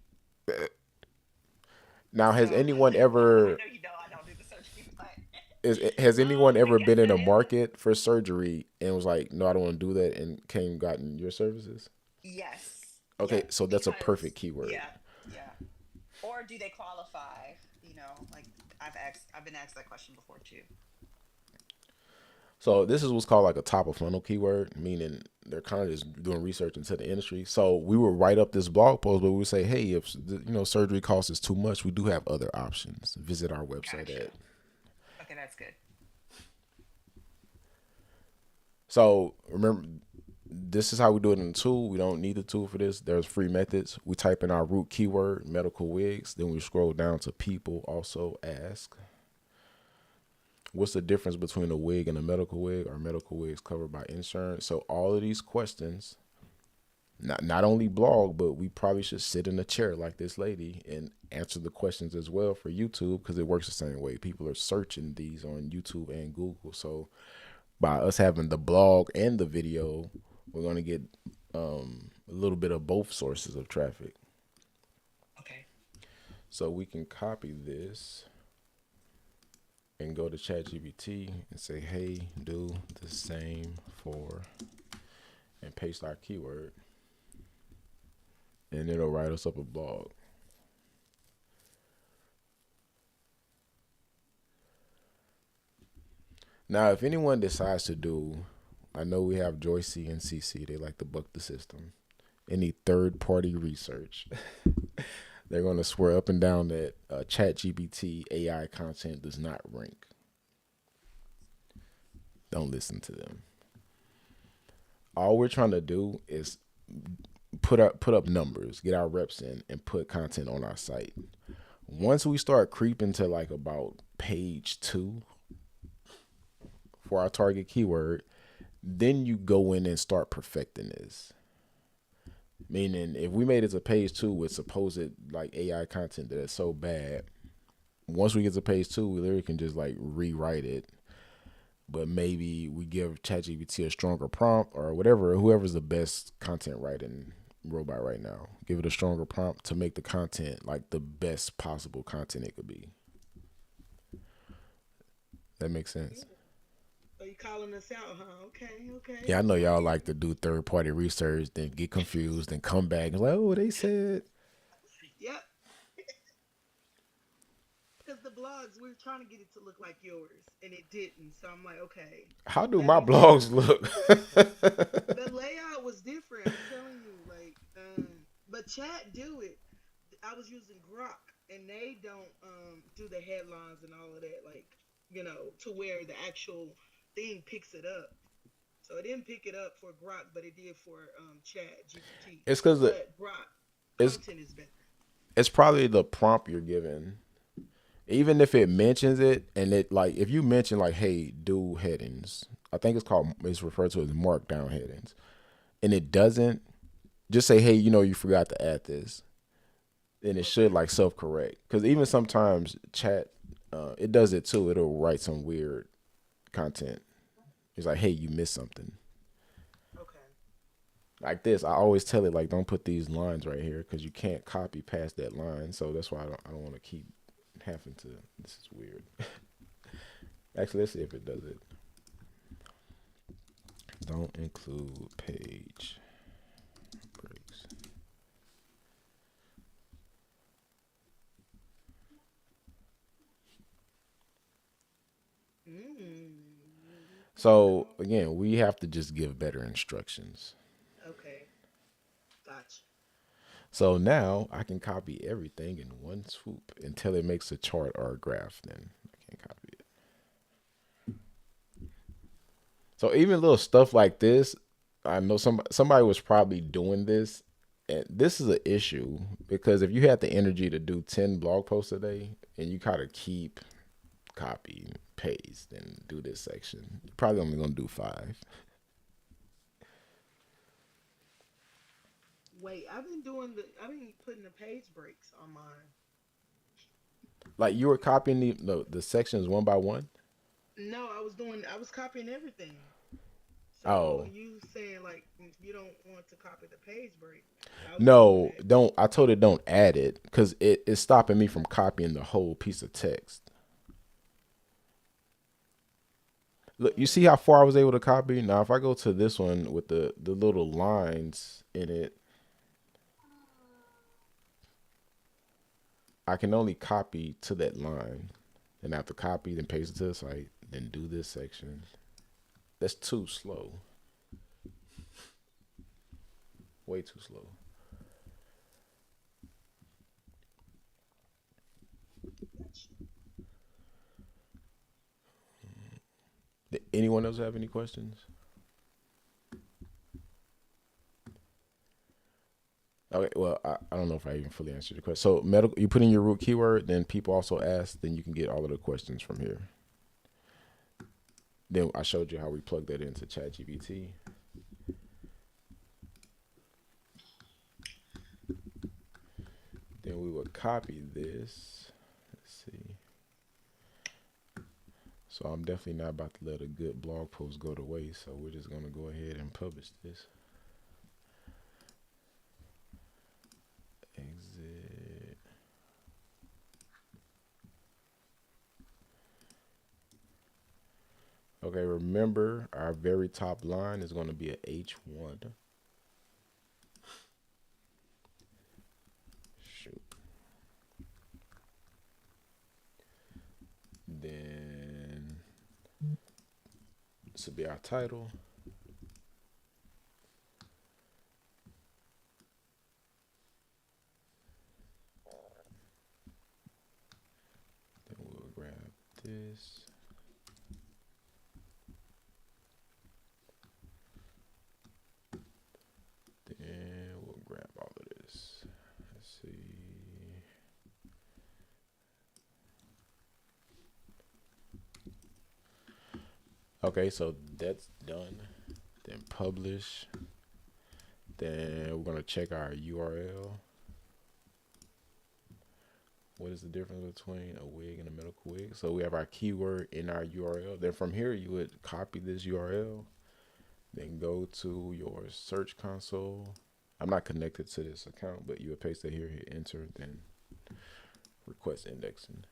Now,
So
has anyone ever
I know you know I don't do the surgery, but
has anyone ever
because
been in
that
a
is
market for surgery and was like, no, I don't want to do that, and came gotten your services?
yes,
Okay,
yep,
so that's a perfect
because
keyword.
yeah, yeah. Or do they qualify? Like I've been asked that question before too.
So this is what's called like a top of funnel keyword, meaning they're kind of just doing research into the industry. So we would write up this blog post, but we would say, hey, if surgery cost is too much, we do have other options. Visit our website
Gotcha.
at.
Okay, that's good.
So remember, this is how we do it in the tool. We don't need the tool for this. There's free methods. We type in our root keyword, medical wigs. Then we scroll down to people also ask. What's the difference between a wig and a medical wig? Are medical wigs covered by insurance? So all of these questions, not only blog, but we probably should sit in a chair like this lady and answer the questions as well for YouTube, because it works the same way. People are searching these on YouTube and Google. So by us having the blog and the video, we're going to get a little bit of both sources of traffic.
Okay.
So we can copy this and go to ChatGPT and say, hey, do the same for, and paste our keyword, and it'll write us up a blog. Now, if anyone decides to do, I know we have Joycey and CC, they like to buck the system. Any third party research, they're going to swear up and down that ChatGPT AI content does not rank. Don't listen to them. All we're trying to do is put up numbers, get our reps in, and put content on our site. Once we start creeping to like about page 2 for our target keyword, then you go in and start perfecting this. Meaning, if we made it to page 2 with supposed like AI content that is so bad, once we get to page 2, we literally can just like rewrite it. But maybe we give ChatGPT a stronger prompt or whatever, whoever's the best content writing robot right now, give it a stronger prompt to make the content like the best possible content it could be. That makes sense.
So you calling us out, huh? Okay, okay.
Yeah, I know
So
y'all
yeah,
like to do third party research, then get confused, then come back and like, oh, they said.
yep. Because the blogs, we were trying to get it to look like yours, and it didn't. So I'm like, okay,
How do
that
my
makes sense.
blogs look?
The layout was different. I'm telling you, like, but chat do it. I was using Grok, and they don't do the headlines and all of that, like, to where the actual thing picks it up. So it didn't pick it up for Grok, but it did for Chat GPT.
It's because
But Grok
it's
content is better.
it's probably the prompt you're given. Even if it mentions it, and it like if you mention like, hey, do headings, I think it's referred to as markdown headings, and it doesn't, just say, hey, you forgot to add this, and it should
Okay.
like self correct. Because even sometimes chat, it does it too. It'll write some weird content. It's like, hey, you missed something.
Okay.
Like this, I always tell it like, don't put these lines right here because you can't copy past that line. So that's why I don't want to keep having to. This is weird. Actually, let's see if it does it. Don't include page breaks. So
No.
again, we have to just give better instructions.
Okay. Gotcha.
So now I can copy everything in one swoop until it makes a chart or a graph. Then I can copy it. So even little stuff like this, I know somebody was probably doing this, and this is an issue because if you had the energy to do 10 blog posts a day and you kind of keep copy, paste, and do this section, you're probably only gonna do 5.
Wait, I've been putting the page breaks on mine.
Like you were copying the sections one by one.
No, I was copying everything. So
Oh,
you saying like you don't want to copy the page break? How would you do
no,
that?
don't. I told it don't add it because it's stopping me from copying the whole piece of text. Look, you see
Mm.
how far I was able to copy? Now, if I go to this one with the little lines in it, I can only copy to that line. Then I have to copy, then paste it to the site, then do this section. That's too slow. Way too slow. Did anyone else have any questions? Okay, well, I don't know if I even fully answered the question. So, medical, you put in your root keyword, then people also ask, then you can get all of the questions from here. Then I showed you how we plug that into ChatGPT. Then we would copy this. Let's see. So I'm definitely not about to let a good blog post go to waste. So we're just gonna go ahead and publish this. Exit. Okay, remember our very top line is going to be a H1. Shoot. Then this will be our title. Then we'll grab this. Then we'll grab all of this. Let's see. Okay, so that's done. Then publish. Then we're going to check our URL. What is the difference between a wig and a medical wig? So we have our keyword in our URL. Then from here, you would copy this URL. Then go to your search console. I'm not connected to this account, but you would paste it here, hit enter, then request indexing.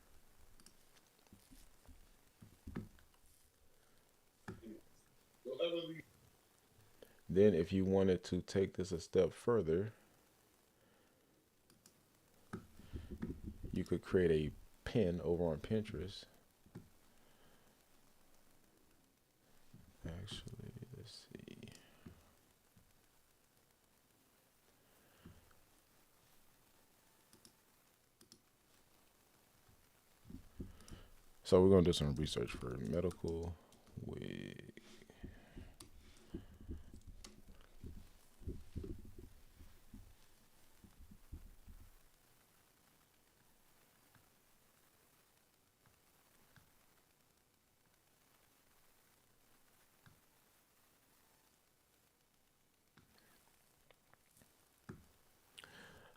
Then if you wanted to take this a step further, you could create a pin over on Pinterest. Actually, let's see. So we're gonna do some research for medical wig.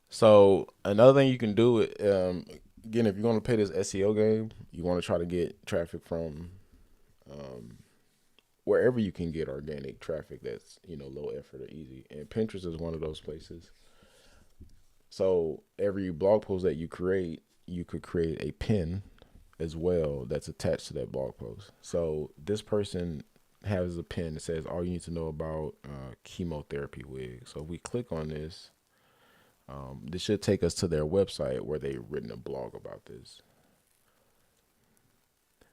So another thing you can do, again, if you're going to play this SEO game, you want to try to get traffic from um, wherever you can get organic traffic that's low effort or easy. And Pinterest is one of those places. So every blog post that you create, you could create a pin as well that's attached to that blog post. So this person has a pin that says all you need to know about chemotherapy wig. So if we click on this, this should take us to their website where they've written a blog about this.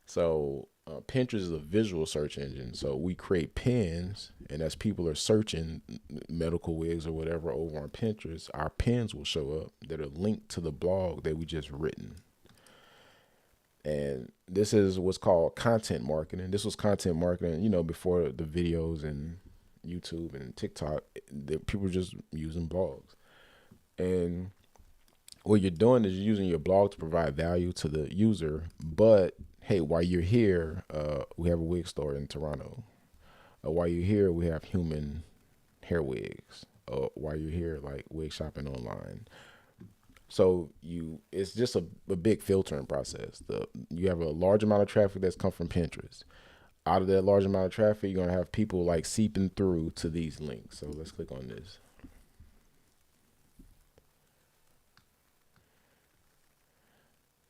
So Pinterest is a visual search engine. So we create pins, and as people are searching medical wigs or whatever over on Pinterest, our pins will show up that are linked to the blog that we just written. And this is what's called content marketing. This was content marketing, before the videos and YouTube and TikTok. People were just using blogs. And what you're doing is you're using your blog to provide value to the user. But hey, while you're here, we have a wig store in Toronto. While you're here, we have human hair wigs. While you're here, like wig shopping online. So it's just a big filtering process. You have a large amount of traffic that's come from Pinterest. out of that large amount of traffic, you're gonna have people like seeping through to these links. So let's click on this.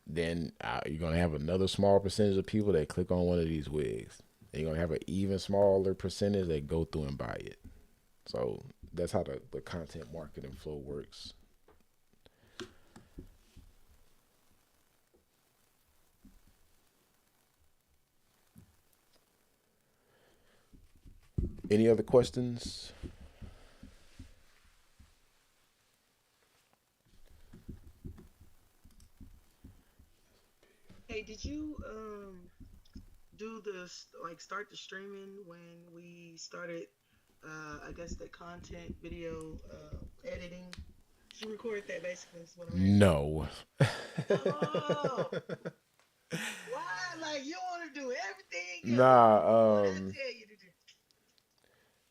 Then you're gonna have another small percentage of people that click on one of these wigs. And you're gonna have an even smaller percentage that go through and buy it. So that's how the content marketing flow works. Any other questions?
Hey, did you do the like start the streaming when we started? I guess the content video editing. Did you record that? Basically, is what I'm asking.
No.
Oh, why? Like you want to do everything else? What
Nah.
I tell you to do?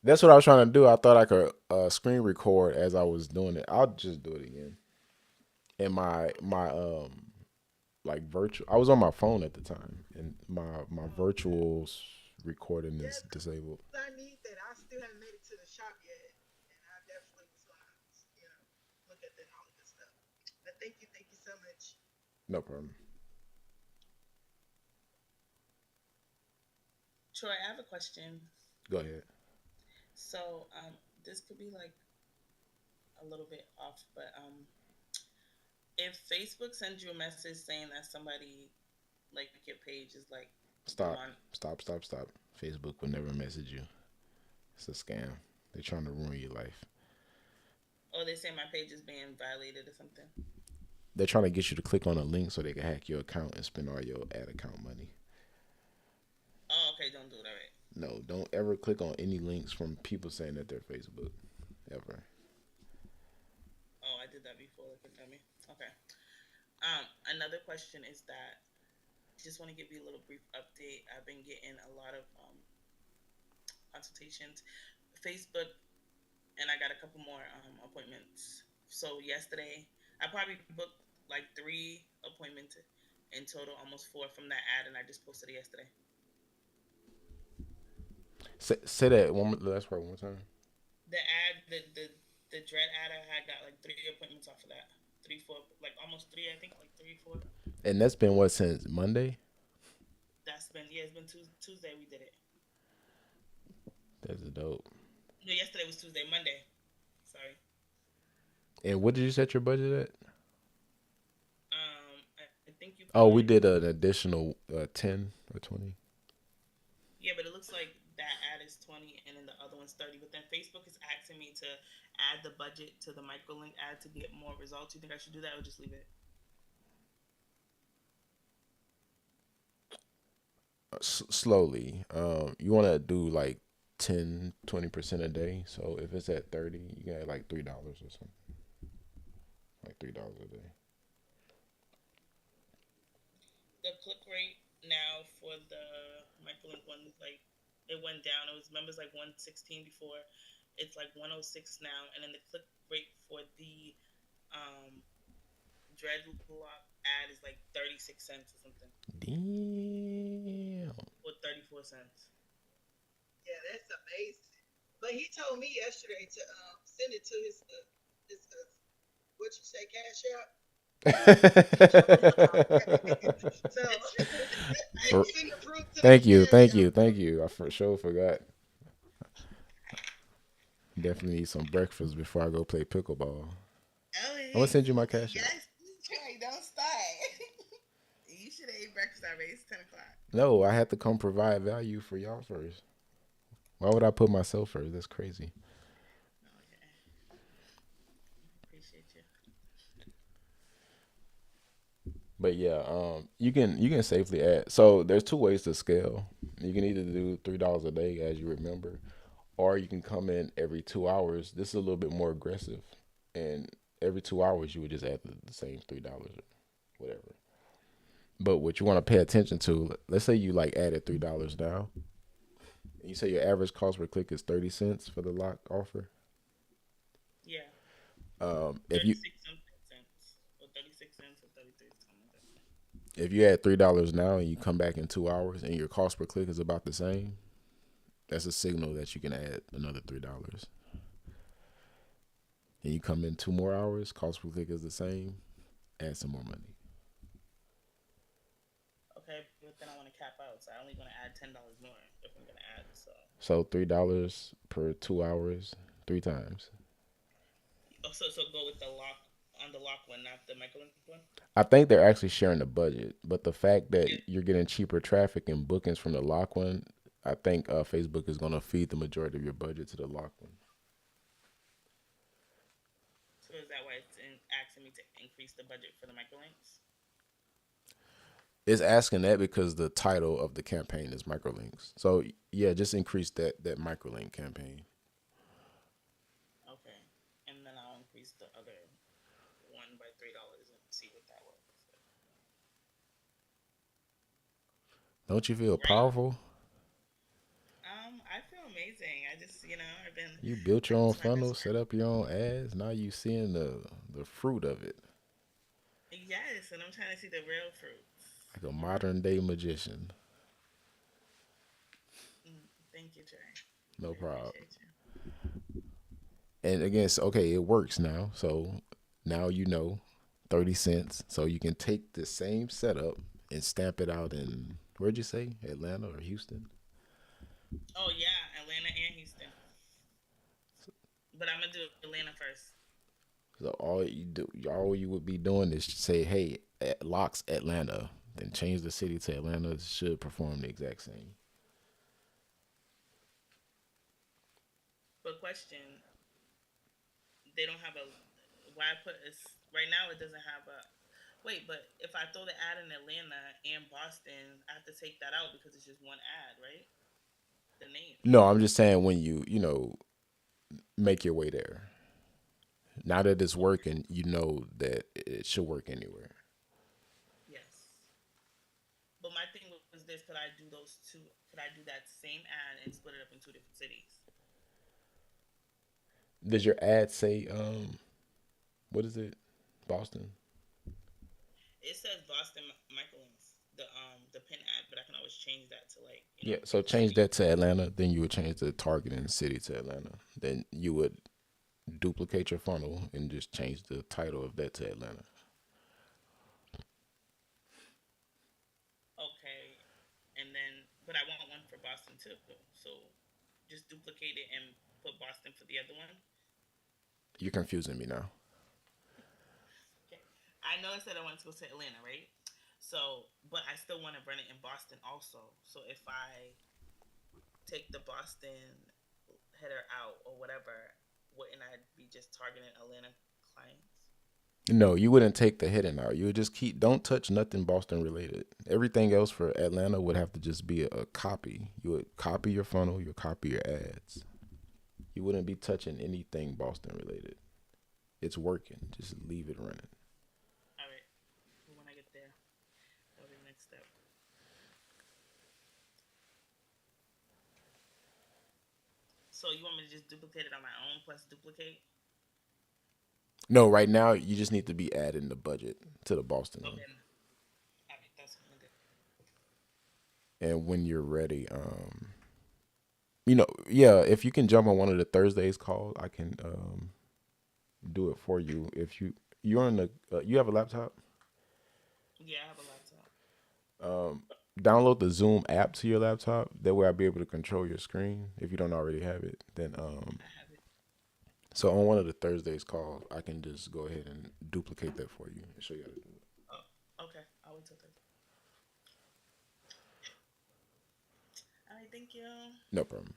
That's what I was trying to do. I thought I could screen record as I was doing it. I'll just do it again. And my like virtual. I was on my phone at the time, and my
Oh, okay.
virtual recording
Yeah,
is disabled.
'cause I need that. I still haven't made it to the shop yet, and I definitely was gonna, look at that and all the good stuff. But thank you so much.
No problem.
Troy, I have a question.
Go ahead.
So, this could be like a little bit off, but if Facebook sends you a message saying that somebody like your page is like
Stop.
mon,
Stop. Facebook will never message you. It's a scam. They're trying to ruin your life.
or they say my page is being violated or something.
They're trying to get you to click on a link so they can hack your account and spend all your ad account money.
Oh, okay, don't do it. All right.
No, don't ever click on any links from people saying that they're Facebook. Ever.
Oh, I did that before. Look at me. Okay. Another question is that just want to give you a little brief update. I've been getting a lot of consultations, Facebook, and I got a couple more appointments. So yesterday, I probably booked like 3 appointments in total, almost 4 from that ad, and I just posted it yesterday.
Say that last part one more time.
The ad, the dread ad, I had got like 3 appointments off of that. 3, 4, like almost 3, I think, like 3, 4.
And that's been what since Monday?
That's been, yeah, it's been Tuesday we did it.
That's dope.
No, yesterday was Tuesday, Monday. Sorry.
And what did you set your budget at?
I think you put
Oh, we
like,
did an additional 10 or 20.
yeah, but it looks like that ad is 20 and then the other one's 30. But then Facebook is asking me to add the budget to the microlink ad to get more results. You think I should do that or just leave it?
Slowly. You want to do like 10, 20% a day. So if it's at 30, you get like $3 or something. Like $3 a day.
The click rate now for the microlink one is like, it went down. It was, remember, it's like 116 before. It's like 106 now. And then the click rate for the um, dreadlock ad is like 36 cents or something,
Damn.
or 34 cents.
Yeah, that's amazing. But he told me yesterday to send it to his what you say, Cash App. So I
For-
send the proof to his
thank you,
Cash
thank
App.
you, thank you. I for sure forgot. Definitely need some breakfast before I go play pickleball.
Oh,
I'm gonna send you my cash app.
yes, Troy, don't start. You should have ate breakfast already. It's 10 o'clock.
No, I had to come provide value for y'all first. Why would I put myself first? That's crazy.
Okay, appreciate you.
But yeah, you can safely add. So there's two ways to scale. You can either do $3 a day as you remember, or you can come in every 2 hours. This is a little bit more aggressive, and every 2 hours you would just add the same $3 or whatever. But what you want to pay attention to, let's say you like added $3 now, and you say your average cost per click is 30 cents for the lock offer.
Yeah,
If you
36 something cents, or 36 cents, or 33, something like that.
If you add $3 now and you come back in 2 hours and your cost per click is about the same, that's a signal that you can add another $3. And you come in 2 more hours, cost per click is the same, add some more money.
Okay, but then I want to cap out, so I only going to add $10 more if I'm going to add. So,
So $3 per 2 hours, three times.
oh, so go with the lock on the lock one, not the microlink one.
I think they're actually sharing the budget, but the fact
Yeah.
that you're getting cheaper traffic and bookings from the lock one, I think Facebook is going to feed the majority of your budget to the lock one.
So is that why it's asking me to increase the budget for the microlinks?
It's asking that because the title of the campaign is microlinks. So yeah, just increase that microlink campaign.
Okay, and then I'll increase the other one by $3 and see what that works.
Don't you feel
Right?
powerful?
I feel amazing. I just, I've been
You built your own
practicing my
funnel,
business.
set up your own ads. Now you seeing the fruit of it,
Yes, and I'm trying to see the real fruits.
like a modern day magician.
Thank you, Jay.
No
I
problem.
appreciate you.
And again, so, okay, it works now. So now you know 30 cents. So you can take the same setup and stamp it out in, where'd you say? Atlanta or Houston?
Oh yeah, Atlanta and Houston. But I'm gonna do Atlanta first.
So all you would be doing is say, hey, locks Atlanta, then change the city to Atlanta. It should perform the exact same.
But question, they don't have a. Why put this right now? It doesn't have a. Wait, but if I throw the ad in Atlanta and Boston, I have to take that out because it's just one ad, right? The name.
No, I'm just saying when you make your way there. Now that it's
Okay.
working, you know that it should work anywhere.
Yes. But my thing was this: could I do those two? Could I do that same ad and split it up in two different cities?
Does your ad say what is it? Boston?
It says Boston Microlinks, the pin ad, but I can always change that to like
Yeah, so
which
change
city.
that to Atlanta, then you would change the targeting city to Atlanta. Then you would duplicate your funnel and just change the title of that to Atlanta.
Okay, and then but I want one for Boston too, so just duplicate it and put Boston for the other one.
You're confusing me now.
Okay, I know I said I wanted to go to Atlanta, right? So, but I still want to run it in Boston also. So if I take the Boston header out or whatever, wouldn't I be just targeting Atlanta clients?
No, you wouldn't take the hidden out. You would just keep, don't touch nothing Boston related. Everything else for Atlanta would have to just be a copy. You would copy your funnel, you would copy your ads. You wouldn't be touching anything Boston related. It's working. Just leave it running.
All right. Well, when I get there, that'll be the next step. So you want me to just duplicate it on my own plus duplicate?
No, right now you just need to be adding the budget to the Boston one.
Okay. All right. That's what I'm gonna do.
And when you're ready, yeah, if you can jump on one of the Thursdays calls, I can do it for you. If you're on the you have a laptop,
Yeah, I have a laptop.
download the Zoom app to your laptop. That way I'll be able to control your screen if you don't already have it. Then
I have it.
so on one of the Thursdays calls, I can just go ahead and duplicate that for you and show you how to do it.
Oh, okay. I'll wait till Thursday. All right. Thank you.
No problem.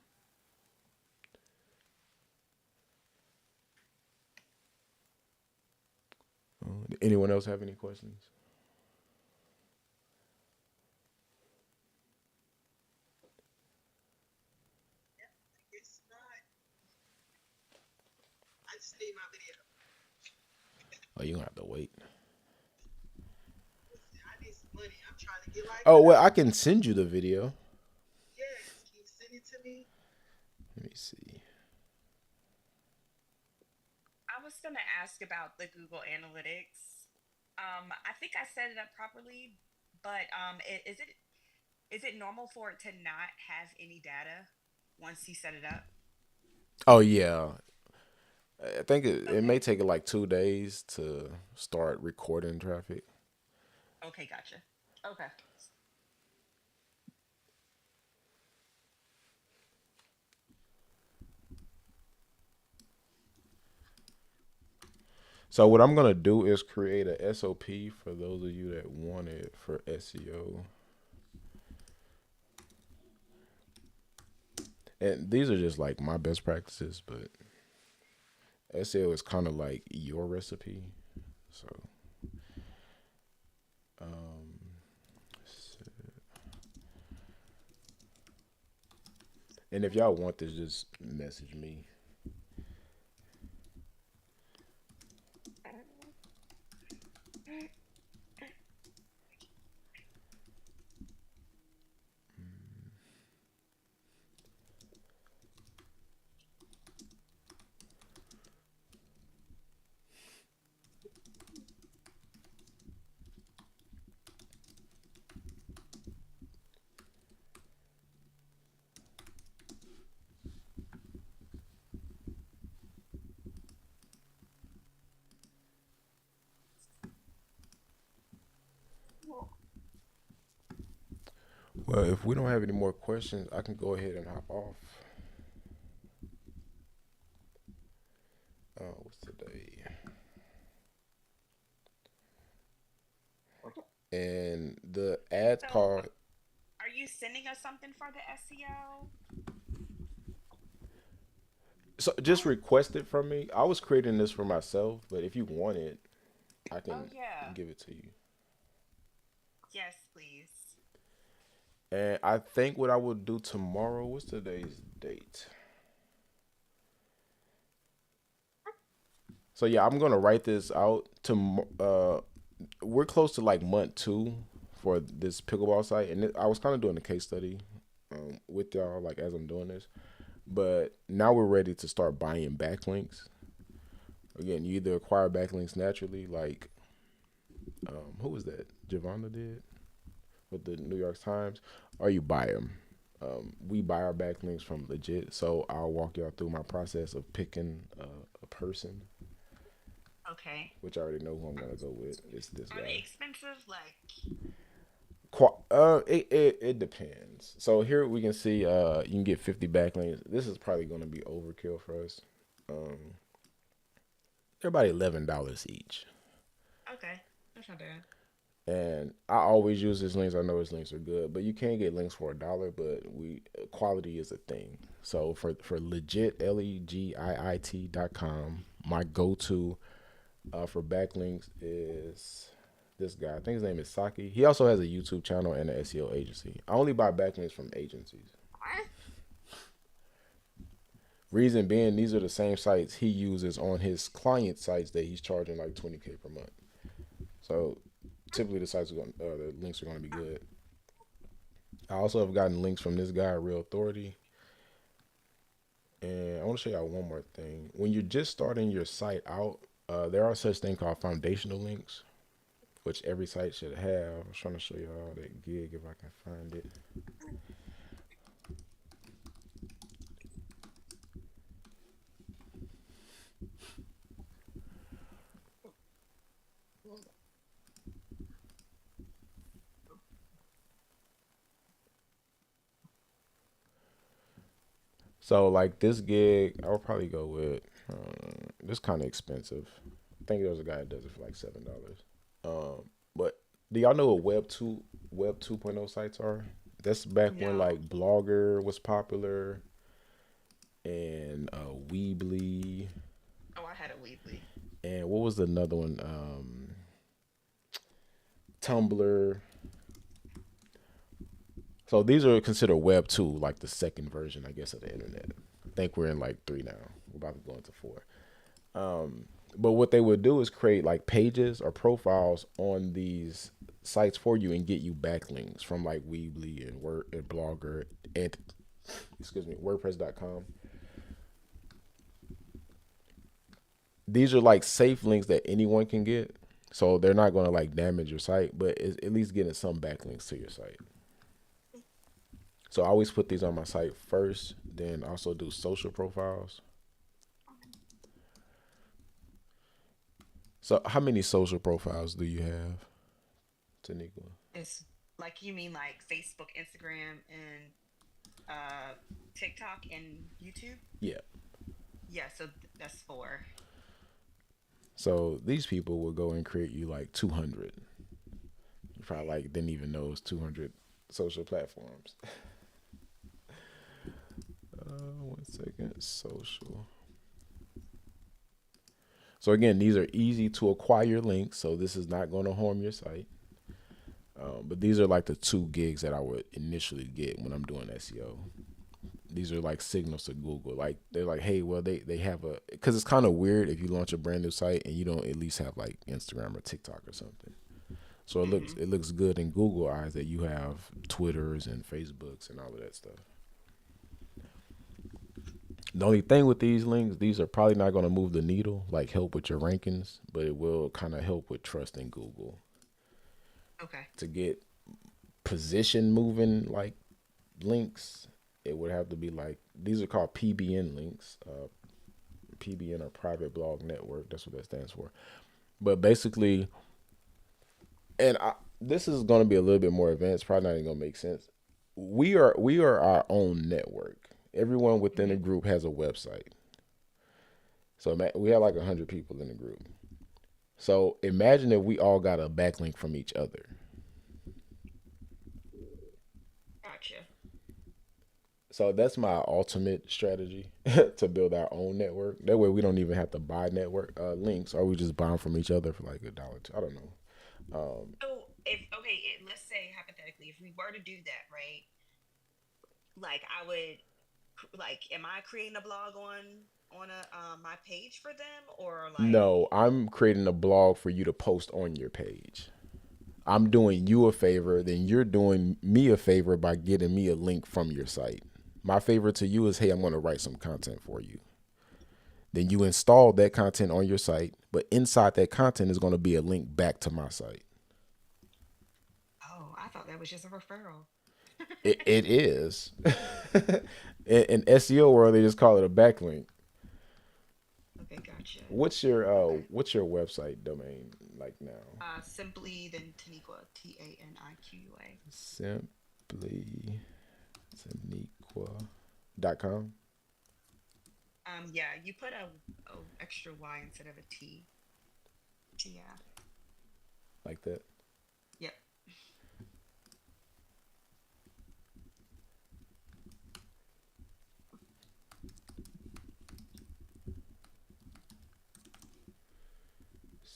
Anyone else have any questions?
It's not. I just need my video.
Oh, you don't have to wait.
I need some money. I'm trying to get like
Oh
that.
well, I can send you the video.
Yes, can you send it to me?
Let me see.
I was going to ask about the Google Analytics. I think I set it up properly, But is it normal for it to not have any data once you set it up?
Oh yeah, I think it may
Okay.
take it like 2 days to start recording traffic.
Okay, gotcha. Okay.
So what I'm gonna do is create a SOP for those of you that want it for SEO. And these are just like my best practices, but SEO is kind of like your recipe. So, um, and if y'all want this, just message me. Well, if we don't have any more questions, I can go ahead and hop off. What's today? And the ad
So,
card.
are you sending us something for the SEO?
So just request it from me. I was creating this for myself, but if you want it, I
Oh
can
yeah.
give it to you.
Yes, please.
And I think what I will do tomorrow. What's today's date? So yeah, I'm gonna write this out. We're close to like month 2 for this pickleball site, and I was kind of doing a case study with y'all like as I'm doing this. But now we're ready to start buying backlinks. Again, you either acquire backlinks naturally, like who was that? Javonda did with the New York Times, or you buy them. We buy our backlinks from legit, so I'll walk y'all through my process of picking a person,
Okay.
which I already know who I'm gonna go with. It's this
Are they
guy.
expensive? Like,
It depends. So here we can see you can get 50 backlinks. This is probably gonna be overkill for us. Um, they're about $11 each.
okay, that's not bad.
And I always use his links. I know his links are good, but you can get links for $1. But we quality is a thing. So for legit legit.com, my go to for backlinks is this guy. I think his name is Saki. He also has a YouTube channel and an SEO agency. I only buy backlinks from agencies. Reason being, these are the same sites he uses on his client sites that he's charging like 20K per month. So typically the links are going to be good. I also have gotten links from this guy, Real Authority. And I want to show y'all one more thing. When you're just starting your site out, there are such thing called foundational links, which every site should have. I was trying to show y'all that gig if I can find it. So like this gig, I would probably go with this kind of expensive. I think there's a guy that does it for like $7. But do y'all know what Web 2.0 sites are? That's back when
No.
like Blogger was popular and Weebly,
Oh, I had a Weebly.
and what was another one? Tumblr. So these are considered Web 2, like the second version, I guess, of the internet. I think we're in like 3 now. We're about to go into 4. But what they would do is create like pages or profiles on these sites for you and get you backlinks from like Weebly and Word and Blogger and WordPress.com. These are like safe links that anyone can get. So they're not going to like damage your site, but it's at least getting some backlinks to your site. So I always put these on my site first, then also do social profiles. So how many social profiles do you have, Taniqua?
It's like you mean like Facebook, Instagram, and uh, TikTok and YouTube.
Yeah.
Yeah, so that's four.
So these people will go and create you like 200. You probably like didn't even know it was 200 social platforms. 1 second. Social. So again, these are easy to acquire links. So this is not going to harm your site. But these are like the 2 gigs that I would initially get when I'm doing SEO. These are like signals to Google. Like they're like, hey, well they have a, because it's kind of weird if you launch a brand new site and you don't at least have like Instagram or TikTok or something. So it looks good in Google eyes that you have Twitters and Facebooks and all of that stuff. The only thing with these links, these are probably not going to move the needle, like help with your rankings, but it will kind of help with trust in Google.
Okay.
To get position moving like links, it would have to be like, these are called PBN links. PBN or private blog network. That's what that stands for. But basically, this is going to be a little bit more advanced. Probably not even going to make sense. We are our own network. Everyone within the group has a website. So we have like 100 people in the group. So imagine if we all got a backlink from each other.
Gotcha.
So that's my ultimate strategy to build our own network. That way we don't even have to buy network links, or we just buy them from each other for like $1. I don't know.
So if okay, let's say hypothetically, if we were to do that, right? Like I would, like, am I creating a blog on a my page for them, or like?
No, I'm creating a blog for you to post on your page. I'm doing you a favor, then you're doing me a favor by getting me a link from your site. My favor to you is, hey, I'm going to write some content for you. Then you install that content on your site, but inside that content is going to be a link back to my site.
Oh, I thought that was just a referral.
It is. In SEO world, they just call it a backlink.
Okay, gotcha.
What's your website domain like now?
Simply then Taniqua, TANIQUA.
Simply Taniqua.com.
Yeah, you put a extra Y instead of a T. Yeah.
Like that.
Yep.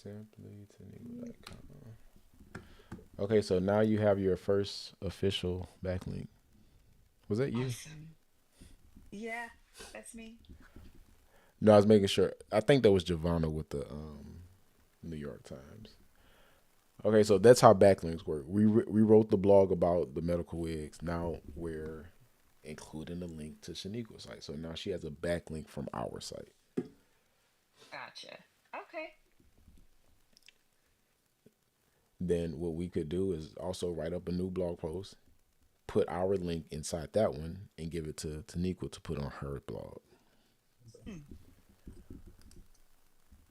Simplytaniqua.com. Okay, so now you have your first official backlink. Was that you?
Awesome. Yeah, that's me.
No, I was making sure. I think that was Giovanna with the New York Times. Okay, so that's how backlinks work. We wrote the blog about the medical wigs. Now we're including a link to Shaniqua's site. So now she has a backlink from our site.
Gotcha. Okay.
Then what we could do is also write up a new blog post, put our link inside that one, and give it to Taniqua to put on her blog.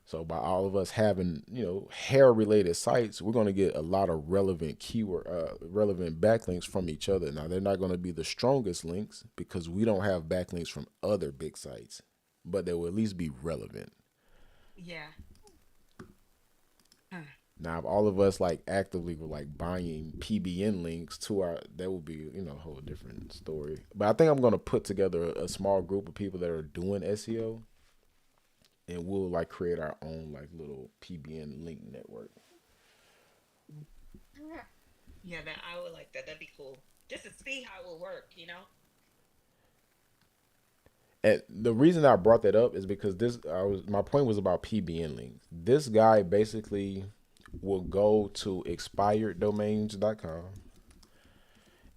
So by all of us having, hair related sites, we're going to get a lot of relevant relevant backlinks from each other. Now they're not going to be the strongest links because we don't have backlinks from other big sites, but they will at least be relevant.
Yeah.
Now if all of us like actively were like buying PBN links to that would be, a whole different story. But I think I'm going to put together a small group of people that are doing SEO. And we'll like create our own like little PBN link network.
Yeah, that I would like that. That'd be cool. Just to see how it will work.
And the reason I brought that up is because my point was about PBN links. This guy basically will go to expireddomains.com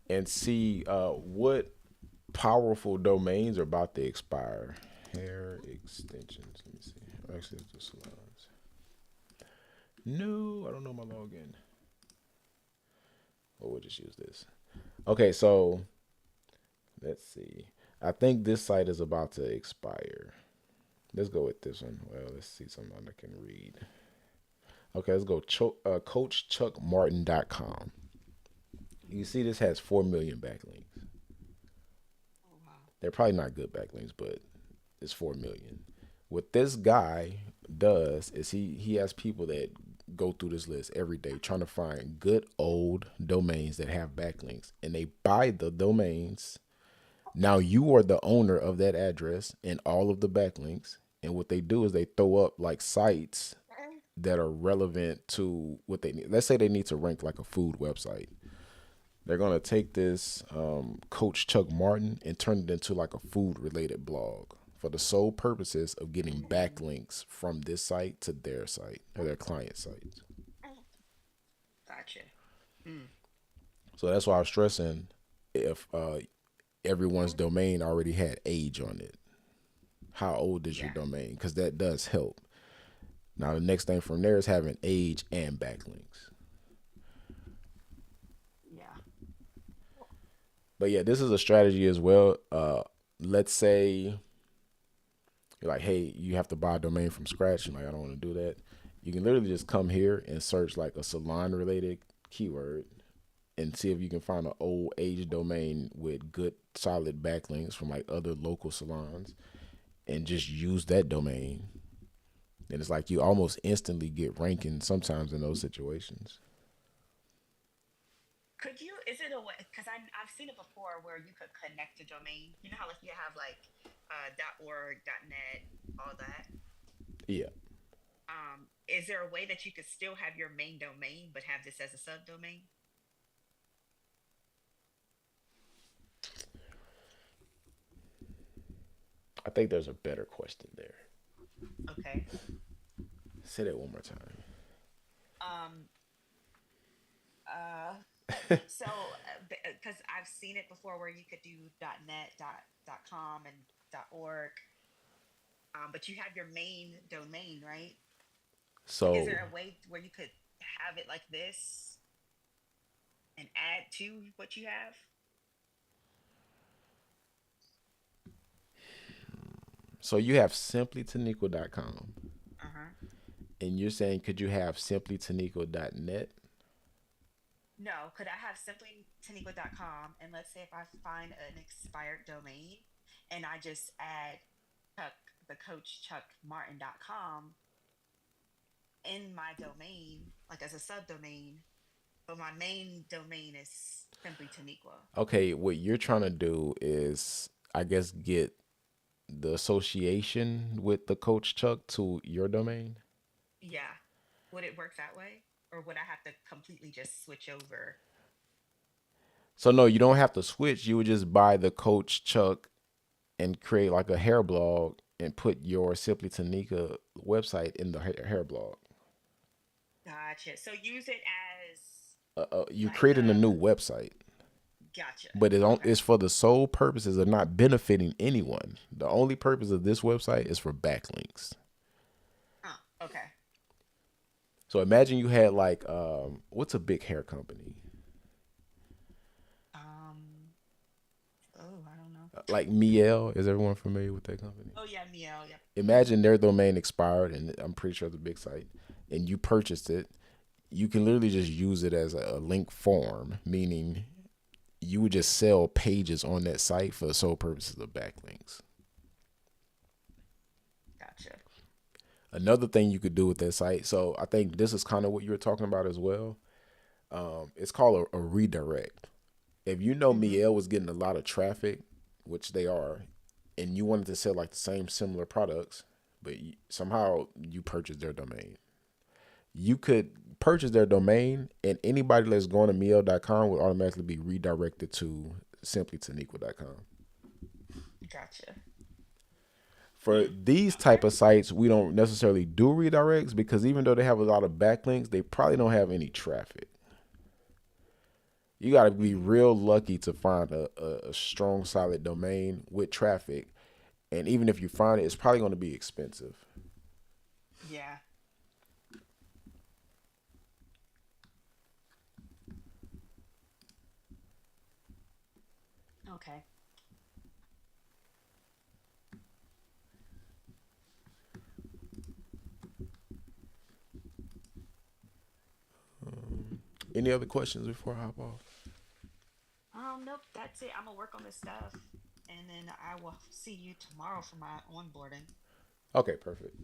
and see what powerful domains are about to expire. Hair extensions. Let me see. Actually, it's the salons. No, I don't know my login. Or we'll just use this. Okay, so let's see. I think this site is about to expire. Let's go with this one. Well, let's see something I can read. Okay, let's go coachchuckmartin.com. You see this has 4 million backlinks.
Oh wow.
They're probably not good backlinks, but it's 4 million. What this guy does is he has people that go through this list every day trying to find good old domains that have backlinks, and they buy the domains. Now you are the owner of that address and all of the backlinks, and what they do is they throw up like sites that are relevant to what they need. Let's say they need to rank like a food website. They're gonna take this Coach Chuck Martin and turn it into like a food related blog for the sole purposes of getting backlinks from this site to their site or their client sites.
Gotcha.
So that's why I'm stressing if everyone's domain already had age on it. How old is your
Yeah.
domain? Because that does help. Now the next thing from there is having age and backlinks.
Yeah.
But yeah, this is a strategy as well. Let's say you're like, hey, you have to buy a domain from scratch. And like, I don't want to do that. You can literally just come here and search like a salon related keyword and see if you can find an old age domain with good solid backlinks from like other local salons and just use that domain. And it's like you almost instantly get ranking sometimes in those situations.
Could you? Is it a way? Because I've seen it before where you could connect a domain. You know how like you have like .org, .net, all that.
Yeah.
Is there a way that you could still have your main domain but have this as a subdomain?
I think there's a better question there.
Okay.
Say that one more time.
Um. Uh. So, because I've seen it before where you could do .net, .com, and .org, but you have your main domain, right? Is
So
there a way where you could have it like this and add to what you have?
so you have simplytaniqua.com
Uh huh.
and you're saying could you have simplytaniqua.net?
No, could I have simply taniqua.com and let's say if I find an expired domain and I just add Chuck, the coach chuckmartin.com in my domain, like as a subdomain, but my main domain is simply Taniqua.
Okay, what you're trying to do is I guess get the association with the Coach Chuck to your domain.
Yeah. Would it work that way? Or would I have to completely just switch over?
So no, you don't have to switch. You would just buy the Coach Chuck and create like a hair blog and put your Simply Tanika website in the hair blog.
Gotcha. So use it as
You
like
created a new
a
website,
gotcha.
but
Okay.
it's for the sole purposes of not benefiting anyone. The only purpose of this website is for backlinks.
Okay.
So imagine you had like, what's a big hair company?
Um oh, I don't know.
Like Miel. Is everyone familiar with that company?
Oh yeah, Miel, yep.
Imagine their domain expired, and I'm pretty sure it's a big site, and you purchased it. You can literally just use it as a link form, meaning you would just sell pages on that site for the sole purposes of backlinks.
Gotcha.
Another thing you could do with that site, so I think this is kind of what you were talking about as well. It's called a redirect. If you know
Mm-hmm.
Miel was getting a lot of traffic, which they are, and you wanted to sell like the same similar products, but somehow you purchased their domain, you could purchase their domain, and anybody that's going to Miel.com would automatically be redirected to simplytaniqua.com.
Gotcha.
For these type of sites, we don't necessarily do redirects because even though they have a lot of backlinks, they probably don't have any traffic. You got to be real lucky to find a strong, solid domain with traffic. And even if you find it, it's probably going to be expensive.
Yeah. Okay.
Any other questions before I hop off?
Nope, that's it. I'm gonna work on this stuff, and then I will see you tomorrow for my onboarding.
Okay, perfect.